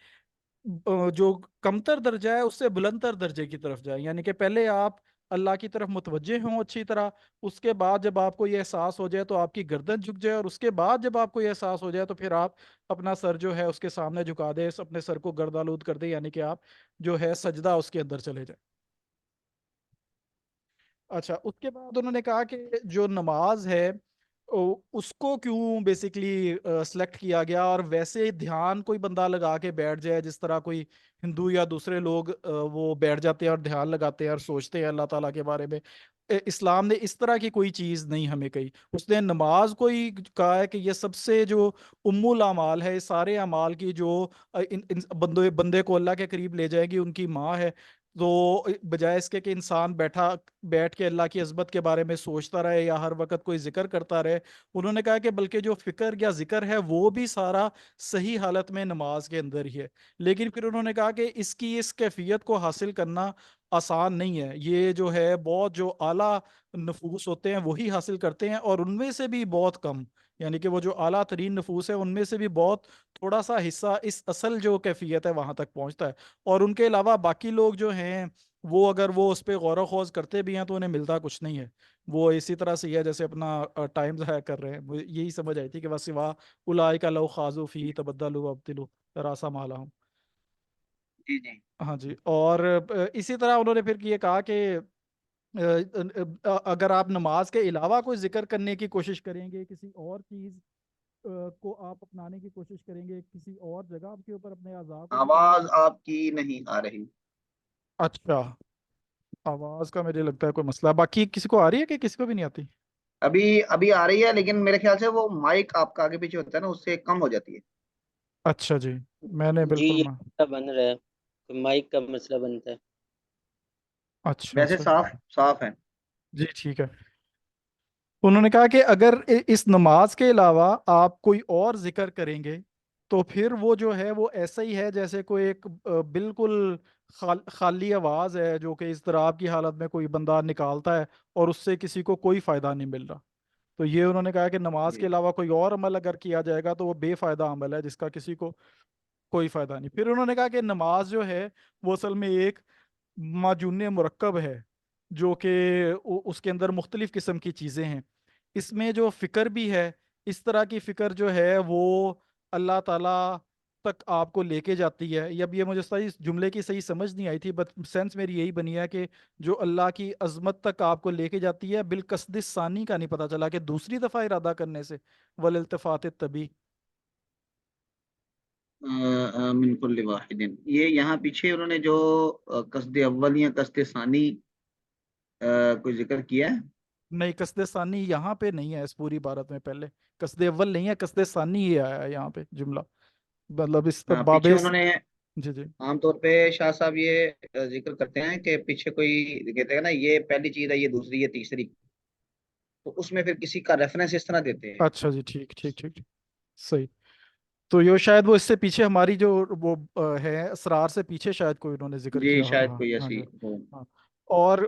جو کمتر درجہ ہے اس سے بلندتر درجے کی طرف جائیں. یعنی کہ پہلے آپ اللہ کی طرف متوجہ ہوں اچھی طرح، اس کے بعد جب آپ کو یہ احساس ہو جائے تو آپ کی گردن جھک جائے، اور اس کے بعد جب آپ کو یہ احساس ہو جائے تو پھر آپ اپنا سر جو ہے اس کے سامنے جھکا دیں، اپنے سر کو گرد آلود کر دیں، یعنی کہ آپ جو ہے سجدہ اس کے اندر چلے جائیں. اچھا، اس کے بعد انہوں نے کہا کہ جو نماز ہے اس کو کیوں بیسیکلی سلیکٹ کیا گیا، اور ویسے دھیان کوئی بندہ لگا کے بیٹھ جائے جس طرح کوئی ہندو یا دوسرے لوگ وہ بیٹھ جاتے ہیں اور دھیان لگاتے ہیں اور سوچتے ہیں اللہ تعالیٰ کے بارے میں. اسلام نے اس طرح کی کوئی چیز نہیں ہمیں کہی. اس نے نماز کو ہی کہا ہے کہ یہ سب سے جو الاعمال ہے، سارے اعمال کی جو بندے کو اللہ کے قریب لے جائے گی، ان کی ماں ہے. تو بجائے اس کے کہ انسان بیٹھ کے اللہ کی عظمت کے بارے میں سوچتا رہے یا ہر وقت کوئی ذکر کرتا رہے، انہوں نے کہا کہ بلکہ جو فکر یا ذکر ہے وہ بھی سارا صحیح حالت میں نماز کے اندر ہی ہے. لیکن پھر انہوں نے کہا کہ اس کیفیت کو حاصل کرنا آسان نہیں ہے. یہ جو ہے بہت جو اعلیٰ نفوس ہوتے ہیں وہی حاصل کرتے ہیں، اور ان میں سے بھی بہت کم، یعنی کہ وہ جو اعلیٰ ترین نفوس ہے ان میں سے بھی بہت تھوڑا سا حصہ اس اصل جو کیفیت ہے وہاں تک پہنچتا ہے. اور ان کے علاوہ باقی لوگ جو ہیں وہ اگر وہ اس پہ غور و خوض کرتے بھی ہیں تو انہیں ملتا کچھ نہیں ہے. وہ اسی طرح سے ہے جیسے اپنا ٹائم ضائع کر رہے ہیں. مجھے یہی سمجھ آئی تھی کہ وسوا اولئک لو خاضوا فیہ تبدلوا وابدلوا راسا مالا. جی جی. ہاں جی. اور اسی طرح انہوں نے پھر یہ کہا کہ اگر آپ نماز کے علاوہ کوئی ذکر کرنے کی کوشش کریں گے، کسی اور چیز کو آپ اپنانے کی کوشش کریں گے، کسی اور جگہ کے اوپر اپنے اعضاء کو جھکائیں آواز گے. آپ کی نہیں آ رہی. اچھا، آواز کا مجھے لگتا ہے کوئی مسئلہ. باقی کسی کو آ رہی ہے کہ کسی کو بھی نہیں آتی؟ ابھی آ رہی ہے، لیکن میرے خیال سے وہ مائک آپ کا آگے پیچھے ہوتا ہے نا، اس سے کم ہو جاتی ہے. اچھا جی، میں نے جی بالکل یہ مسئلہ بن رہا ہے، مائک کا مسئلہ بنتا ہے. اچھا ویسے اچھا صاف ہے. جی ٹھیک ہے. انہوں نے کہا کہ اگر اس نماز کے علاوہ آپ کوئی اور ذکر کریں گے تو پھر وہ جو ہے وہ ایسا ہی ہے جیسے کوئی ایک بالکل خالی آواز ہے جو کہ اضطراب کی حالت میں کوئی بندہ نکالتا ہے اور اس سے کسی کو کوئی فائدہ نہیں مل رہا. تو یہ انہوں نے کہا کہ نماز کے جی علاوہ کوئی اور عمل اگر کیا جائے گا تو وہ بے فائدہ عمل ہے جس کا کسی کو کوئی فائدہ نہیں. پھر انہوں نے کہا کہ نماز جو ہے وہ اصل میں ایک معجون مرکب ہے جو کہ اس کے اندر مختلف قسم کی چیزیں ہیں. اس میں جو فکر بھی ہے، اس طرح کی فکر جو ہے وہ اللہ تعالیٰ تک آپ کو لے کے جاتی ہے. اب یہ مجھے صحیح جملے کی صحیح سمجھ نہیں آئی تھی، بٹ سینس میری یہی بنی ہے کہ جو اللہ کی عظمت تک آپ کو لے کے جاتی ہے. بالقصد ثانی کا نہیں پتہ چلا کہ دوسری دفعہ ارادہ کرنے سے والالتفات طبی. من کل واحد، یہ یہاں پیچھے انہوں نے جو قصد اول یا قصد ثانی کوئی ذکر کیا ہے؟ نہیں، قصد ثانی یہاں پہ نہیں ہے اس پوری عبارت میں، پہلے قصد اول نہیں ہے، قصد ثانی ہی آیا ہے یہاں پہ جملہ، مطلب اس ہاں باب پیچھے انہوں نے جی جی عام طور پہ شاہ صاحب یہ ذکر کرتے ہیں کہ پیچھے کوئی کہتے ہیں نا یہ پہلی چیز ہے، یہ دوسری، یہ تیسری، تو اس میں پھر کسی کا ریفرنس اس طرح دیتے ہیں۔ اچھا جی، ٹھیک ٹھیک ٹھیک ٹھیک، صحیح۔ تو یہ شاید وہ اس سے پیچھے ہماری جو وہ ہے اسرار سے پیچھے شاید کوئی انہوں نے ذکر جی کیا شاید ہوگا، کوئی ہاں ایسی جی، ہو۔ ہاں۔ اور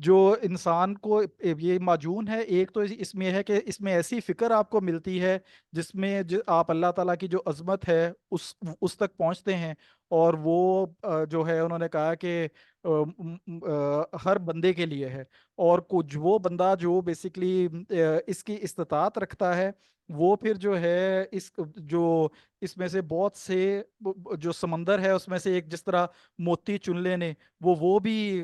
جو انسان کو یہ معجون ہے، ایک تو اس میں ہے کہ اس میں ایسی فکر آپ کو ملتی ہے جس میں آپ اللہ تعالیٰ کی جو عظمت ہے اس تک پہنچتے ہیں، اور وہ جو ہے انہوں نے کہا کہ ہر بندے کے لیے ہے، اور کچھ وہ بندہ جو بیسیکلی اس کی استطاعت رکھتا ہے، وہ پھر جو ہے اس میں سے بہت سے جو سمندر ہے اس میں سے ایک، جس طرح موتی چن لینے، وہ بھی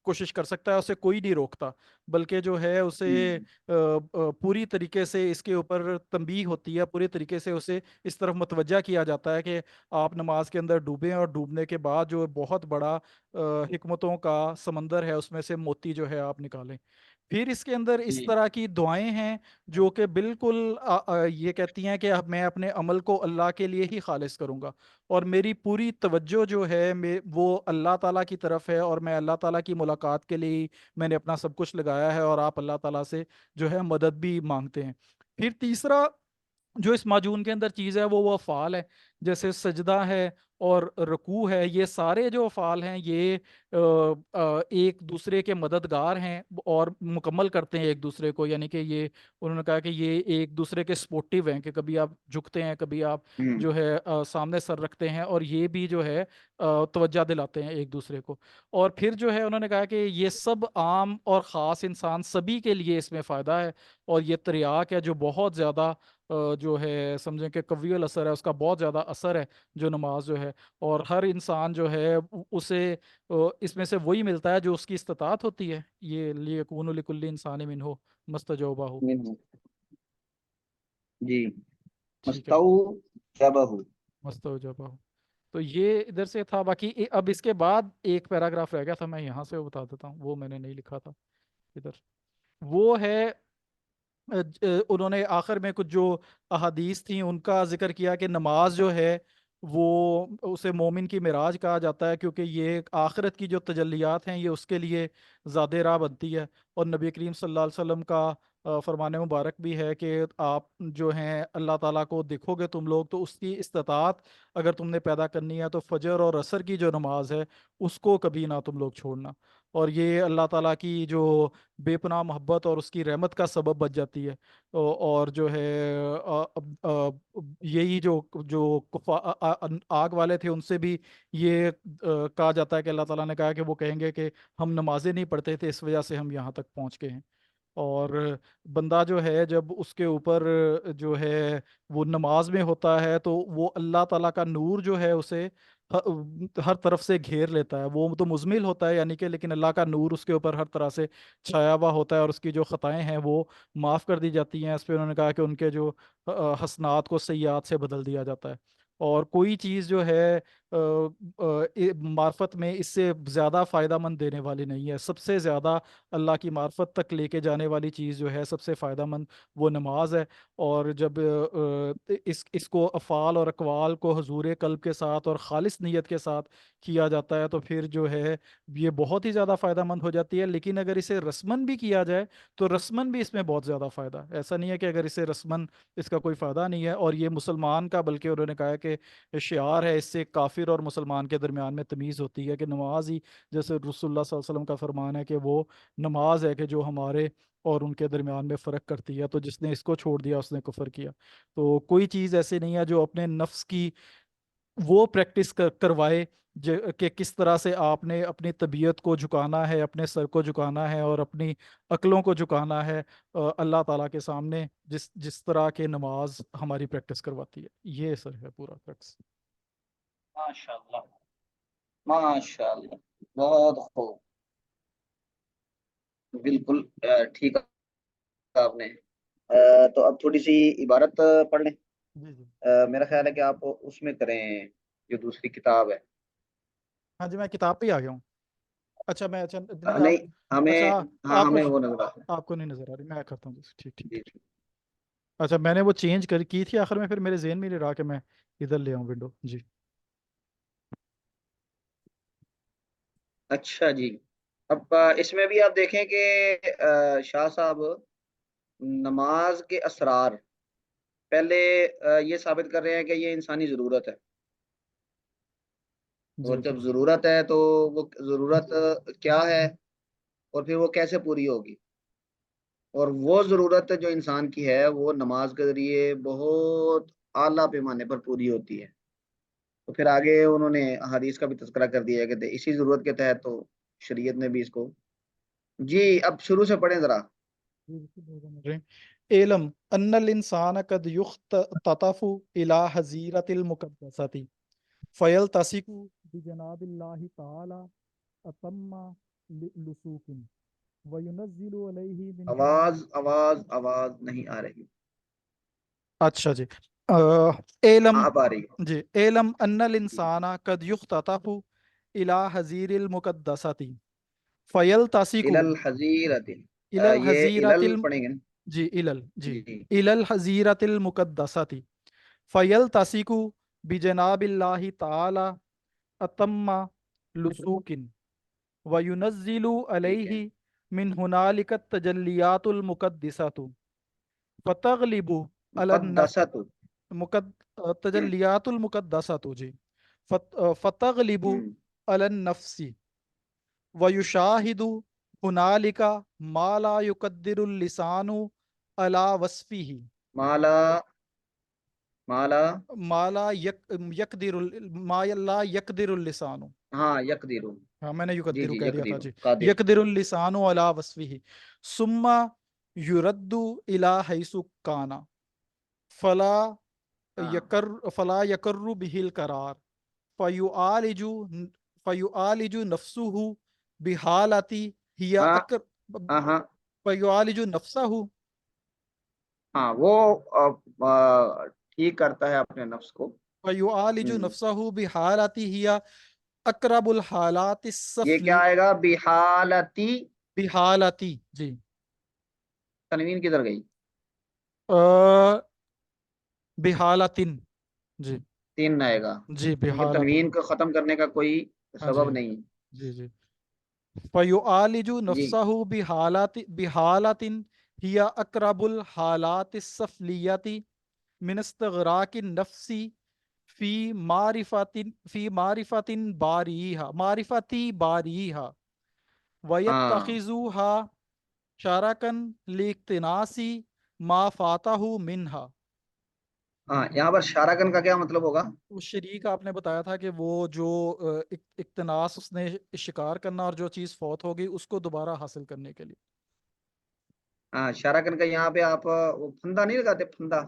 کوشش کر سکتا ہے، اسے کوئی نہیں روکتا، بلکہ جو ہے اسے ہوں، پوری طریقے سے اس کے اوپر تنبیہ ہوتی ہے، پوری طریقے سے اسے اس طرف متوجہ کیا جاتا ہے کہ آپ نماز کے اندر ڈوبیں، اور ڈوبنے کے بعد جو بہت بڑا حکمتوں کا سمندر ہے اس میں سے موتی جو ہے آپ نکالیں۔ پھر اس کے اندر اس جی طرح کی دعائیں ہیں جو کہ بالکل یہ کہتی ہیں کہ اب میں اپنے عمل کو اللہ کے لیے ہی خالص کروں گا، اور میری پوری توجہ جو ہے وہ اللہ تعالیٰ کی طرف ہے، اور میں اللہ تعالیٰ کی ملاقات کے لیے ہی میں نے اپنا سب کچھ لگایا ہے، اور آپ اللہ تعالیٰ سے جو ہے مدد بھی مانگتے ہیں۔ پھر تیسرا جو اس معجون کے اندر چیز ہے وہ افعال ہے، جیسے سجدہ ہے اور رکوع ہے، یہ سارے جو افعال ہیں یہ ایک دوسرے کے مددگار ہیں اور مکمل کرتے ہیں ایک دوسرے کو، یعنی کہ یہ انہوں نے کہا کہ یہ ایک دوسرے کے سپورٹیو ہیں، کہ کبھی آپ جھکتے ہیں، کبھی آپ ہوں جو ہے سامنے سر رکھتے ہیں، اور یہ بھی جو ہے توجہ دلاتے ہیں ایک دوسرے کو۔ اور پھر جو ہے انہوں نے کہا کہ یہ سب عام اور خاص انسان سبھی کے لیے اس میں فائدہ ہے، اور یہ تریاق ہے جو بہت زیادہ جو ہے سمجھیں کہ قوی الاثر ہے، اس کا بہت زیادہ اثر ہے جو نماز جو ہے، اور ہر انسان جو ہے اسے اس میں سے وہی ملتا ہے جو اس کی استطاعت ہوتی ہے، یہ لیکون لکل انسان منہ مستجوبہ ہو۔ ہوں، جی ٹھیک ہے، مستو جبہ۔ مستوجبہ ہو۔ تو یہ ادھر سے تھا، باقی اب اس کے بعد ایک پیراگراف رہ گیا تھا، میں یہاں سے بتا دیتا ہوں، وہ میں نے نہیں لکھا تھا ادھر، وہ ہے انہوں نے آخر میں کچھ جو احادیث تھیں ان کا ذکر کیا کہ نماز جو ہے وہ اسے مومن کی معراج کہا جاتا ہے، کیونکہ یہ آخرت کی جو تجلیات ہیں یہ اس کے لیے زاد راہ بنتی ہے، اور نبی کریم صلی اللہ علیہ وسلم کا فرمان مبارک بھی ہے کہ آپ جو ہیں اللہ تعالیٰ کو دیکھو گے تم لوگ تو اس کی استطاعت اگر تم نے پیدا کرنی ہے تو فجر اور عصر کی جو نماز ہے اس کو کبھی نہ تم لوگ چھوڑنا، اور یہ اللہ تعالیٰ کی جو بے پناہ محبت اور اس کی رحمت کا سبب بچ جاتی ہے، اور جو ہے یہی جو جو آگ والے تھے ان سے بھی یہ کہا جاتا ہے کہ اللہ تعالیٰ نے کہا کہ وہ کہیں گے کہ ہم نمازیں نہیں پڑھتے تھے، اس وجہ سے ہم یہاں تک پہنچ گئے ہیں۔ اور بندہ جو ہے جب اس کے اوپر جو ہے وہ نماز میں ہوتا ہے تو وہ اللہ تعالیٰ کا نور جو ہے اسے ہر طرف سے گھیر لیتا ہے، وہ تو مزمل ہوتا ہے یعنی کہ، لیکن اللہ کا نور اس کے اوپر ہر طرح سے چھایا ہوا ہوتا ہے، اور اس کی جو خطائیں ہیں وہ معاف کر دی جاتی ہیں، اس پہ انہوں نے کہا کہ ان کے جو حسنات کو سیئات سے بدل دیا جاتا ہے، اور کوئی چیز جو ہے معرفت میں اس سے زیادہ فائدہ مند دینے والی نہیں ہے، سب سے زیادہ اللہ کی معرفت تک لے کے جانے والی چیز جو ہے سب سے فائدہ مند وہ نماز ہے، اور جب اس کو افعال اور اقوال کو حضور قلب کے ساتھ اور خالص نیت کے ساتھ کیا جاتا ہے تو پھر جو ہے یہ بہت ہی زیادہ فائدہ مند ہو جاتی ہے، لیکن اگر اسے رسمن بھی کیا جائے تو رسمن بھی اس میں بہت زیادہ فائدہ ہے، ایسا نہیں ہے کہ اگر اسے رسمن اس کا کوئی فائدہ نہیں ہے، اور یہ مسلمان کا بلکہ انہوں نے کہا کہ شعار ہے، اس سے کافر اور مسلمان کے درمیان میں تمیز ہوتی ہے کہ نماز ہی، جیسے رسول اللہ صلی اللہ علیہ وسلم کا فرمان ہے کہ وہ نماز ہے کہ جو ہمارے اور ان کے درمیان میں فرق کرتی ہے، تو جس نے اس کو چھوڑ دیا اس نے کفر کیا۔ تو کوئی چیز ایسی نہیں ہے جو اپنے نفس کی وہ پریکٹس کروائے کہ کس طرح سے آپ نے اپنی طبیعت کو جھکانا ہے، اپنے سر کو جھکانا ہے اور اپنی عقلوں کو جھکانا ہے اللہ تعالیٰ کے سامنے، جس طرح کے نماز ہماری پریکٹس کرواتی ہے، یہ سر ہے پورا پریکٹس۔ ماشاء اللہ، ماشاء اللہ، بہت خوب، بالکل ٹھیک ہے آپ نے۔ تو اب تھوڑی سی عبارت پڑھ لیں۔ جی جی، میرا خیال ہے کہ آپ اس میں کریں جو دوسری کتاب ہے۔ ہاں جی، میں کتاب پہ ہی آ گیا ہوں۔ اچھا میں اچھا نہیں نہیں آپ ہمیں، اچھا ہاں آپ کو ہمیں وہ نظر آتا ہے. آپ کو نہیں نظر آ رہی، میں کرتا ہوں جیسے ٹھیک ٹھیک جی ٹھیک. جی. اچھا میں نے وہ چینج کی تھی آخر میں، پھر میرے ذہن میں نہیں رہا کہ میں ادھر لے آؤں ونڈو. جی اچھا جی. اب اس میں بھی آپ دیکھیں کہ شاہ صاحب نماز کے اسرار پہلے یہ ثابت کر رہے ہیں کہ یہ انسانی ضرورت ہے، اور جی جب ضرورت ہے تو وہ ضرورت کیا ہے اور پھر وہ کیسے پوری ہوگی. اور وہ ضرورت جو انسان کی ہے وہ نماز کے ذریعے بہت اعلیٰ پیمانے پر پوری ہوتی ہے. تو پھر آگے انہوں نے حدیث کا بھی تذکرہ کر دیا ہے کہ اسی ضرورت کے تحت تو شریعت نے بھی اس کو. جی اب شروع سے پڑھیں ذرا. علم ان الانسان قد یختطف الى حزیرۃ المقدسۃ فیلتصق بجناب اللہ تعالی اتم لسوک وینزل علیہ من آواز نہیں آ رہی. اچھا جی علم آپ آ رہی ہے. جی علم ان الانسان قد یختطف الى حزیر المقدسۃ فیلتصق الى الحزیرۃ، الى یہ الحزیرۃ الل پڑھیں گے نا؟ جی جی جی جی. الى الحزیرۃ المقدسۃ فیلتصق بجناب اللہ تعالی اتم لسوک وینزل ٹھیک ہے. علیہ من ہنالک التجلیات المقدسۃ فتغلب علی النفس مقدسۃ. تجلیات المقدسۃ جی فتغلب ہوں. علی النفس ویشاہد ہنالک ما لا یقدر اللسان علی وصفہ مالا مالا ما لا ما لا یقدر اللسان. ہاں یقدر. ہاں میں نے جی یقدر جی کہہ دیا تھا یقدر جی. قادر. یقدر اللسان علی وصفہ ثم یرد الی حیث کان فلا ہاں فلا یقر به القرار فیعالج نفسه بحالت ہی ہاں ہاں ہاں فیعالج نفسه ہاں وہ ٹھیک کرتا ہے اپنے نفس کو. فیعالج ہوں. نفسه بحالت ہی اقرب الحالات یہ السفلی کیا آئے گا؟ بحالتی. بحالتی جی تنوین کدھر گئی؟ بحالتن جی تین آئے گا جی کیونکہ بحالتن تنوین کو ختم کرنے کا کوئی ہاں جی سبب نہیں. جی جی فیعالج جی نفسه بحالت ہی اقرب الحالات السفلیت من استغراق النفس فی معرفت باریہا ہاں ویتخذوها شارکن لاقتناسی ما فاتہ منہا. ہاں. یہاں پر شارکن کا کیا مطلب ہوگا؟ اس شریک آپ نے بتایا تھا کہ وہ جو اقتناس اس نے شکار کرنا اور جو چیز فوت ہو گئی اس کو دوبارہ حاصل کرنے کے لیے. ہاں شارکن کا یہاں پہ آپ وہ پھندا نہیں لگاتے؟ پھندا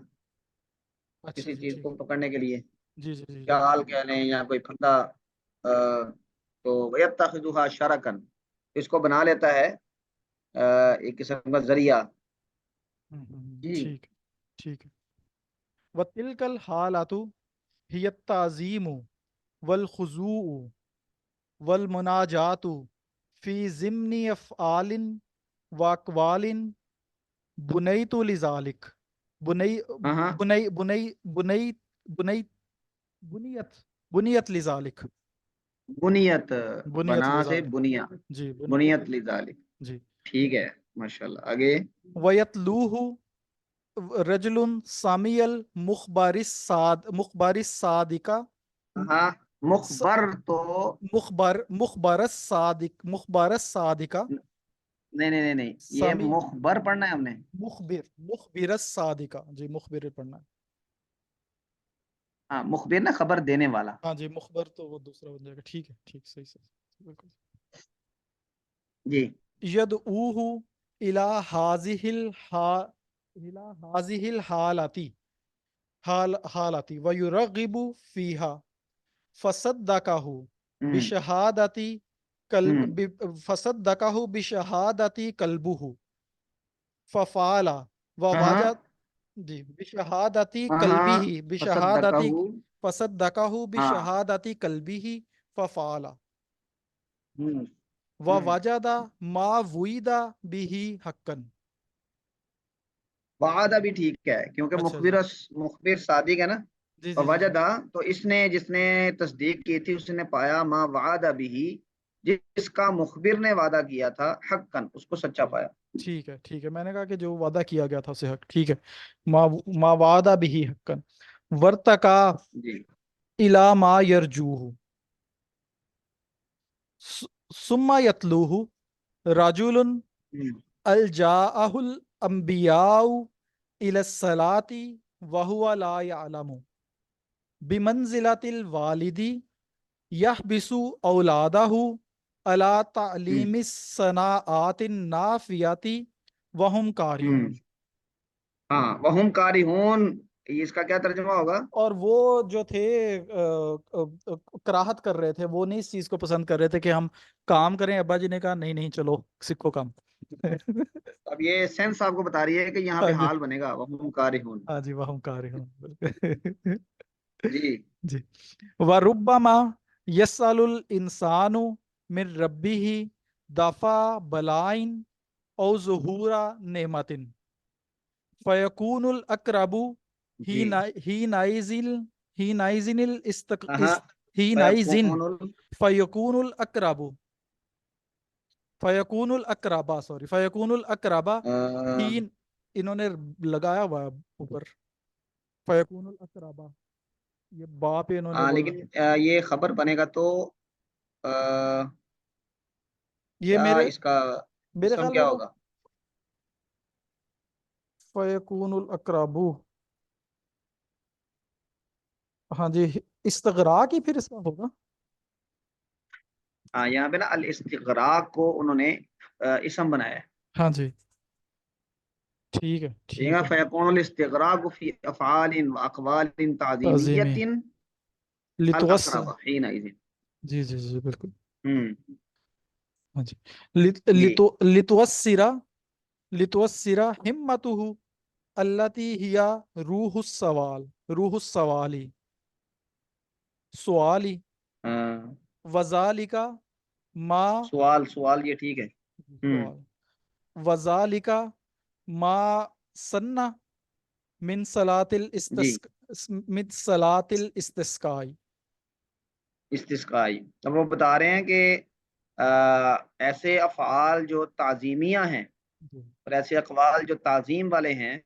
اچھا کسی جی چیز ٹھیک کو پکڑنے کے لیے جی جی جی جال کہہ لیں یا کوئی پھندا، تو یتخذھا شارکن اس کو بنا لیتا ہے ایک قسم کا ذریعہ. جی ٹھیک ٹھیک ہے. وَتِلْكَ الْحَالَةُ هِيَ التَّعْظِيمُ وَالْخُضُوعُ وَالْمُنَاجَاةُ فِي ضِمْنِ أَفْعَالٍ وَأَقْوَالٍ بُنَيْتُ لِذَلِكَ ہاں ہاں بنیت لذالک بنیت. بنیت بنا سے لذالک بنیا، جی بنیت لذالک. جی. ٹھیک ہے ماشاءاللہ. آگے. وَيَتْلُوهُ رَجُلٌ سَمِعَ مخبر الصادق ہاں مخبر تو مخبر الصادق نہیں نہیں نہیں نہیں، یہ سامی مخبر پڑھنا ہے ہم نے. مخبر الصادق جی مخبر پڑھنا ہے. ہاں مخبر نا خبر دینے والا. ہاں جی مخبر تو وہ دوسرا بن جائے گا. ٹھیک ہے ٹھیک صحیح بالکل. جی یدعوہ الی ہذہ الحالۃ ویرغب فیہا فصدقہ ہوں بشہادتی قلبہ ففعل ہاں ہاں وواجد جی بشہادتی ہاں ہاں قلبہ فصدقہ. فصدقہ ہاں بشہادتی قلبہ ففعل. ووجد ما وعد به حقا. وعدہ بھی ٹھیک ہے کیونکہ اچھا جی مخبر صادق ہے نا. جی جی جی جی وجدہ تو جس نے تصدیق کی تھی اس نے پایا ما وعدہ بھی، جس کا مخبر نے وعدہ کیا تھا، حقا اس کو سچا پایا. ٹھیک ہے میں نے کہا کہ جو وعدہ کیا گیا تھا اسے حق. ٹھیک ہے. ما ما وعد به حقا ورتقا جی الی ما یرجوہ ثم یتلوہ رجل ہم، الجاءہ الانبیاء الی الصلاۃ وہو لا یعلم بمنزلۃ الوالد یحبس اولادہ علی تعلیم الصناعات النافعۃ وہم کارہون. ہاں وہم کارہون، یہ اس کا کیا ترجمہ ہوگا؟ اور وہ جو تھے کراہت کر رہے تھے، وہ نہیں اس چیز کو پسند کر رہے تھے کہ ہم کام کریں. ابا جی نے کہا نہیں نہیں چلو سیکھو کام. اب یہ سینس آپ کو بتا رہی ہے کہ یہاں ہاں پہ جی حال بنے گا وہم کارہون. ہاں جی وہم کارہون. جی جی. وربما یسأل الانسان من ربه دفع بلائن او ظہور نعمت فیکون الاقرب جی حینئذ ہاں فیکون فیکون الاقرب فیکون الاقربا سوری فیکون الاقربا حین، انہوں نے لگایا ہوا ہے اوپر فیکون الاقربا، یہ با پہ انہوں نے وہ لیکن یہ خبر بنے گا تو یہ کیا میرے اس کا میرے اسم خیال کیا میں تو ہوگا؟ فیکون الاقرب. ہاں جی استغراق ہی پھر اس کا ہوگا. ہاں یہاں پہ نا الاستغراق کو انہوں نے اسم بنایا ہے. ہاں جی ٹھیک ہے فیکون الاستغراق فی افعال و اقوال تعظیمی تعظیمیت لتوس الاقرب حینئذ. جی جی جی بالکل. ہم، ہاں جی جی لتوسر ہمتہ التی ہی روح السوالی سوالی وذالک ما سوال یہ ٹھیک ہے. ہم، سوال وذالک ما سنہ من جی صلاۃ الاستسقاء. استسقائی. اب وہ بتا رہے ہیں کہ ایسے افعال جو تعظیمیہ ہیں اور ایسے اقوال جو تعظیم والے ہیں،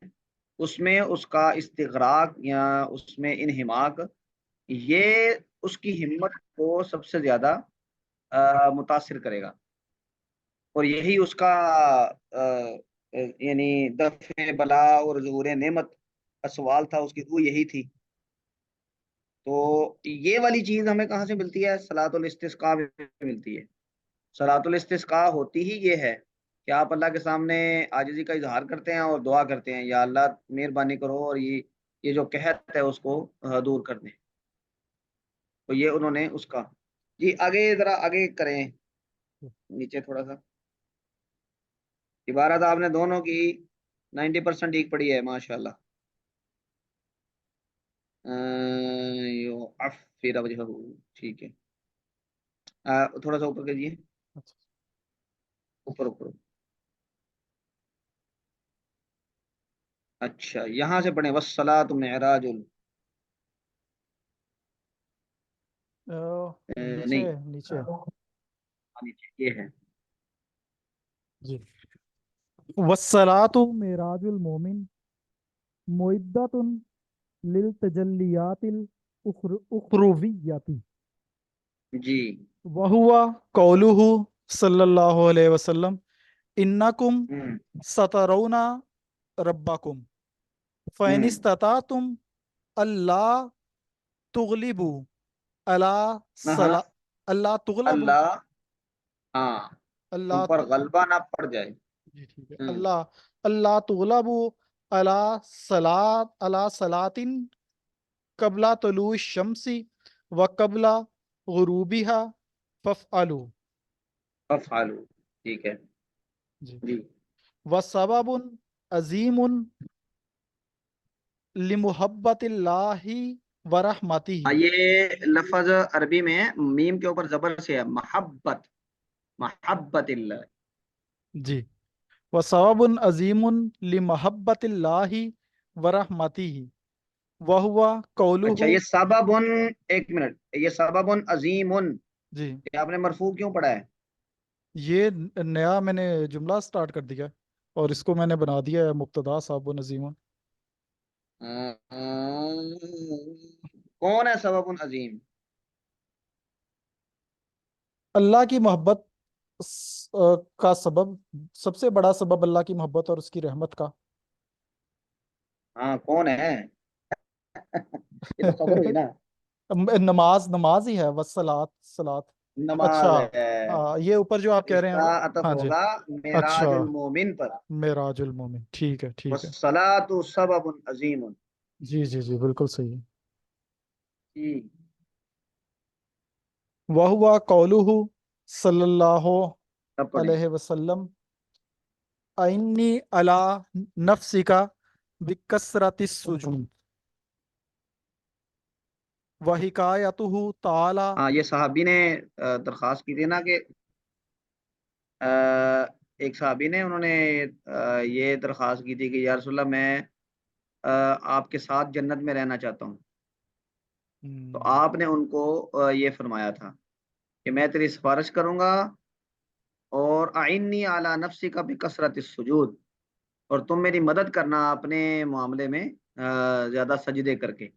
اس میں اس کا استغراق یا اس میں انہماک، یہ اس کی ہمت کو سب سے زیادہ متاثر کرے گا، اور یہی اس کا یعنی دفع بلا اور ظہور نعمت کا سوال تھا، اس کی روح یہی تھی. تو یہ والی چیز ہمیں کہاں سے ملتی ہے؟ صلاۃ الاستسقاء میں ملتی ہے. صلاۃ الاستسقاء ہوتی ہی یہ ہے کہ آپ اللہ کے سامنے عاجزی کا اظہار کرتے ہیں اور دعا کرتے ہیں، یا اللہ مہربانی کرو اور یہ جو قحط ہے اس کو دور کر دیں. تو یہ انہوں نے اس کا. جی آگے ذرا آگے کریں، نیچے تھوڑا سا. عبارت آپ نے دونوں کی 90% ٹھیک پڑھی ہے ماشاء اللہ. یعفر وجہہ، ٹھیک ہے. تھوڑا سا اوپر کریے، اوپر اوپر. اچھا یہاں سے پڑھیں والصلاۃ معراج نیچے نہیں نیچے نیچے یہ ہے. جی. والصلاۃ معراج المومن معدۃ للتجلیات الاخرویات جی وہو قولہ صلی اللہ علیہ وسلم انکم ہم، سترون ربکم فإن استطعتم اللہ تغلبوا ہاں اللہ تغلبوا اللہ، ہاں تم اللہ پر غلبہ نہ پڑ جائے. جی ٹھیک ہے. ہم، اللہ تغلبوا علی صلاۃ قبل طلوع الشمس و قبل غروبها فافعلوا. افعلوا، ٹھیک ہے. جی. جی وسبب عظیم لمحبت اللہ ورحمتہ. یہ لفظ عربی میں میم کے اوپر زبر سے ہے، محبت. محبت اللہ. جی. وَسَوَابٌ عَظِيمٌ لِمَحَبَّتِ وَرَحْمَتِهِ وَهُوَ اچھا قَوْلُهُ. یہ سببن، ایک منٹ، یہ سببن عظیم، جی یہ آپ نے مرفوع کیوں پڑھا ہے؟ یہ نیا میں نے جملہ سٹارٹ کر دیا اور اس کو میں نے بنا دیا ہے مبتدا صاحب و نظیم. کون ہے سببن عظیم؟ اللہ کی محبت کا سبب، سب سے بڑا سبب اللہ کی محبت اور اس کی رحمت کا. ہاں کون ہے؟ یہ تو خبر ہوئی نا. نماز ہی ہے، والصلاۃ صلاۃ. اچھا نماز ہے. ہاں یہ اوپر جو آپ کہہ اس رہے کا ہیں. عطف ہاں جی. ہوگا اچھا معراج المومن پر. معراج المومن، ٹھیک ہے ٹھیک ہے. والصلاۃ سبب عظیم. جی جی جی بالکل صحیح ہے. جی. وَهُوَ قَوْلُهُ صلی اللہ سب پڑھیں. علیہ وسلم اعنی علی نفسک بکثرت السجود وحکایتہ تعالی. ہاں یہ صحابی نے درخواست کی تھی نا کہ ایک صحابی نے، انہوں نے یہ درخواست کی تھی کہ یا رسول اللہ میں آپ کے ساتھ جنت میں رہنا چاہتا ہوں. تو آپ نے ان کو یہ فرمایا تھا کہ میں تیری سفارش کروں گا، اور اعنی علی نفسک بکثرت السجود، اور تم میری مدد کرنا اپنے معاملے میں زیادہ سجدے کر کے.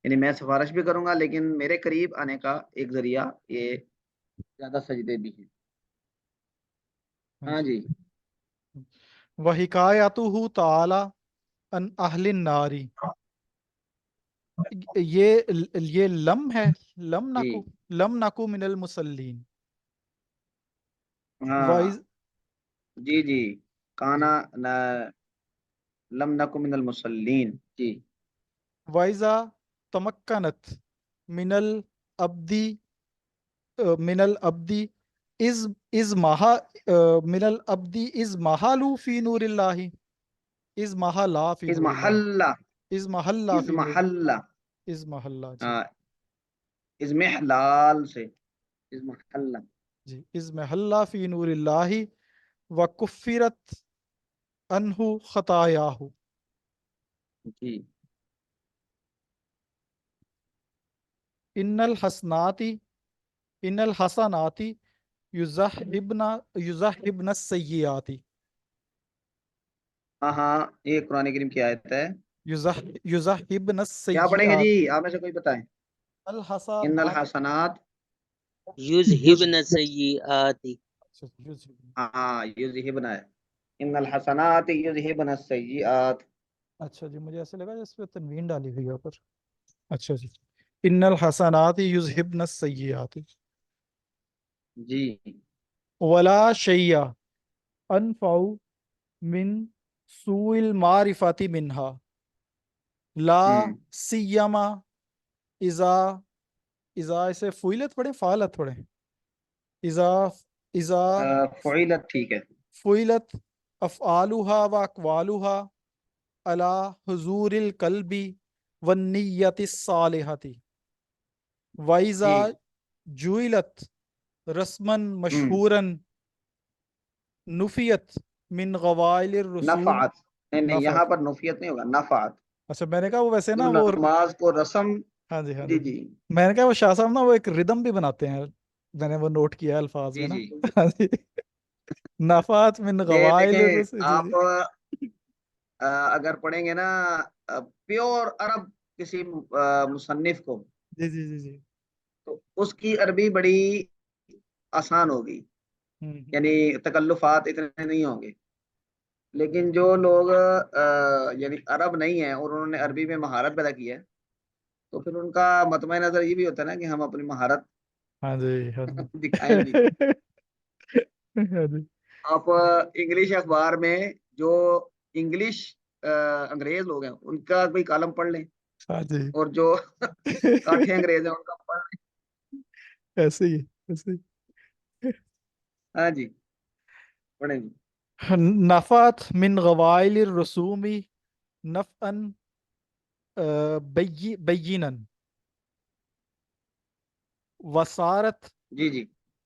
یعنی میں سفارش بھی کروں گا لیکن میرے قریب آنے کا ایک ذریعہ یہ زیادہ سجدے بھی ہیں. ہاں جی. وحکایتہ تعالی ان اہل النار. یہ لم ہے، جی لم نکو من المصلین. ہاں وائز. جی جی. جی کانا لم نکو من المصلین. جی. وائزا تمکنت من العبدی من العبدی از مہا من العبدی از محالو فی نور اللہ. از محلا فی از نور اللہ. محلہ. از محلہ از فی نور. محلہ. از محلہ. جی ہاں، از محلال سے از محلہ. جی. از محلہ فی نور اللہ وکفرت انہ خطایاہ. جی. ان الحسنات یذہبن السیئات. ہاں ہاں یہ قرآن کریم کی آیت ہے. یذہبن کیا پڑھیں گے جی؟ السیئات. آپ میں سے کوئی بتائیں. ان الحسنات. الحسنات. یذہبن السیئات. ہاں یذہبن ہے. ان الحسنات یذہبن السیئات. اچھا جی مجھے ایسے لگا جس پہ تنوین ڈالی ہوئی ہے اوپر. اچھا جی. ان الحسنات یذہبن السیئات. جی. ولا شیء انفع من سوء المعرفت منہا لا سیما اذا اسے فعلت پڑھیں فعلت پڑھیں اذا فعیلت ٹھیک ہے. فعلت افعالها و اقوالها على حضور القلب والنیت الصالحة وَإِذَا جُعِلَتْ رسما مشہورا نفیت من غوائل الرسوم. نفعت. نہیں یہاں نفعت. پر نفیت نہیں ہوگا، نفعت. اچھا میں نے کہا وہ ویسے نا جو وہ. نماز کو رسم. ہاں جی ہاں جی جی. جی میں نے کہا وہ شاہ صاحب نا وہ ایک ردم بھی بناتے ہیں، میں نے وہ نوٹ کیا ہے الفاظ جی میں نا. جی. ہاں جی. نفعت من یہ غوائل دیکھیں الرسوم. جی آپ جی. اگر پڑھیں گے نا پیور عرب کسی مصنف کو، جی جی جی جی. تو اس کی عربی بڑی آسان ہوگی، ہوں. یعنی تکلفات اتنے نہیں ہوں گے. لیکن جو لوگ یعنی عرب نہیں ہیں اور انہوں نے عربی میں مہارت پیدا کی ہے، تو پھر ان کا مطمع نظر یہ بھی ہوتا ہے نا کہ ہم اپنی مہارت ہاں جی ہاں دکھائیں بھی. جی. ہاں جی. آپ انگلش اخبار میں جو انگلش انگریز لوگ ہیں ان کا کوئی کالم پڑھ لیں، ہاں جی. اور جو کاٹھے انگریز ہیں ان کا پڑھ لیں. ایسے ہی ایسے ہی. ہاں جی پڑھیں جی. نفعت من غوائل الرسوم نفعا بینا وسارت جی جی.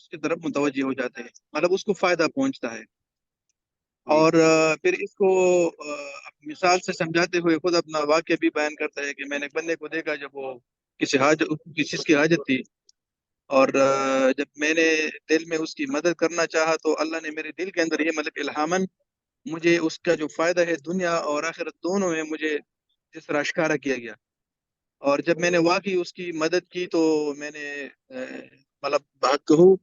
اس کی طرف متوجہ ہو جاتے ہیں، مطلب اس کو فائدہ پہنچتا ہے. جی اور پھر اس کو مثال سے سمجھاتے ہوئے خود اپنا واقعہ بھی بیان کرتا ہے کہ میں نے ایک بندے کو دیکھا جب وہ کسی چیز کی حاجت تھی، اور جب میں نے دل میں اس کی مدد کرنا چاہا تو اللہ نے میرے دل کے اندر یہ مطلب الہامن مجھے اس کا جو فائدہ ہے دنیا اور آخرت دونوں میں مجھے جس طرح اشکارا کیا گیا. اور جب میں نے واقعی اس کی مدد کی تو میں نے مطلب بات کہوں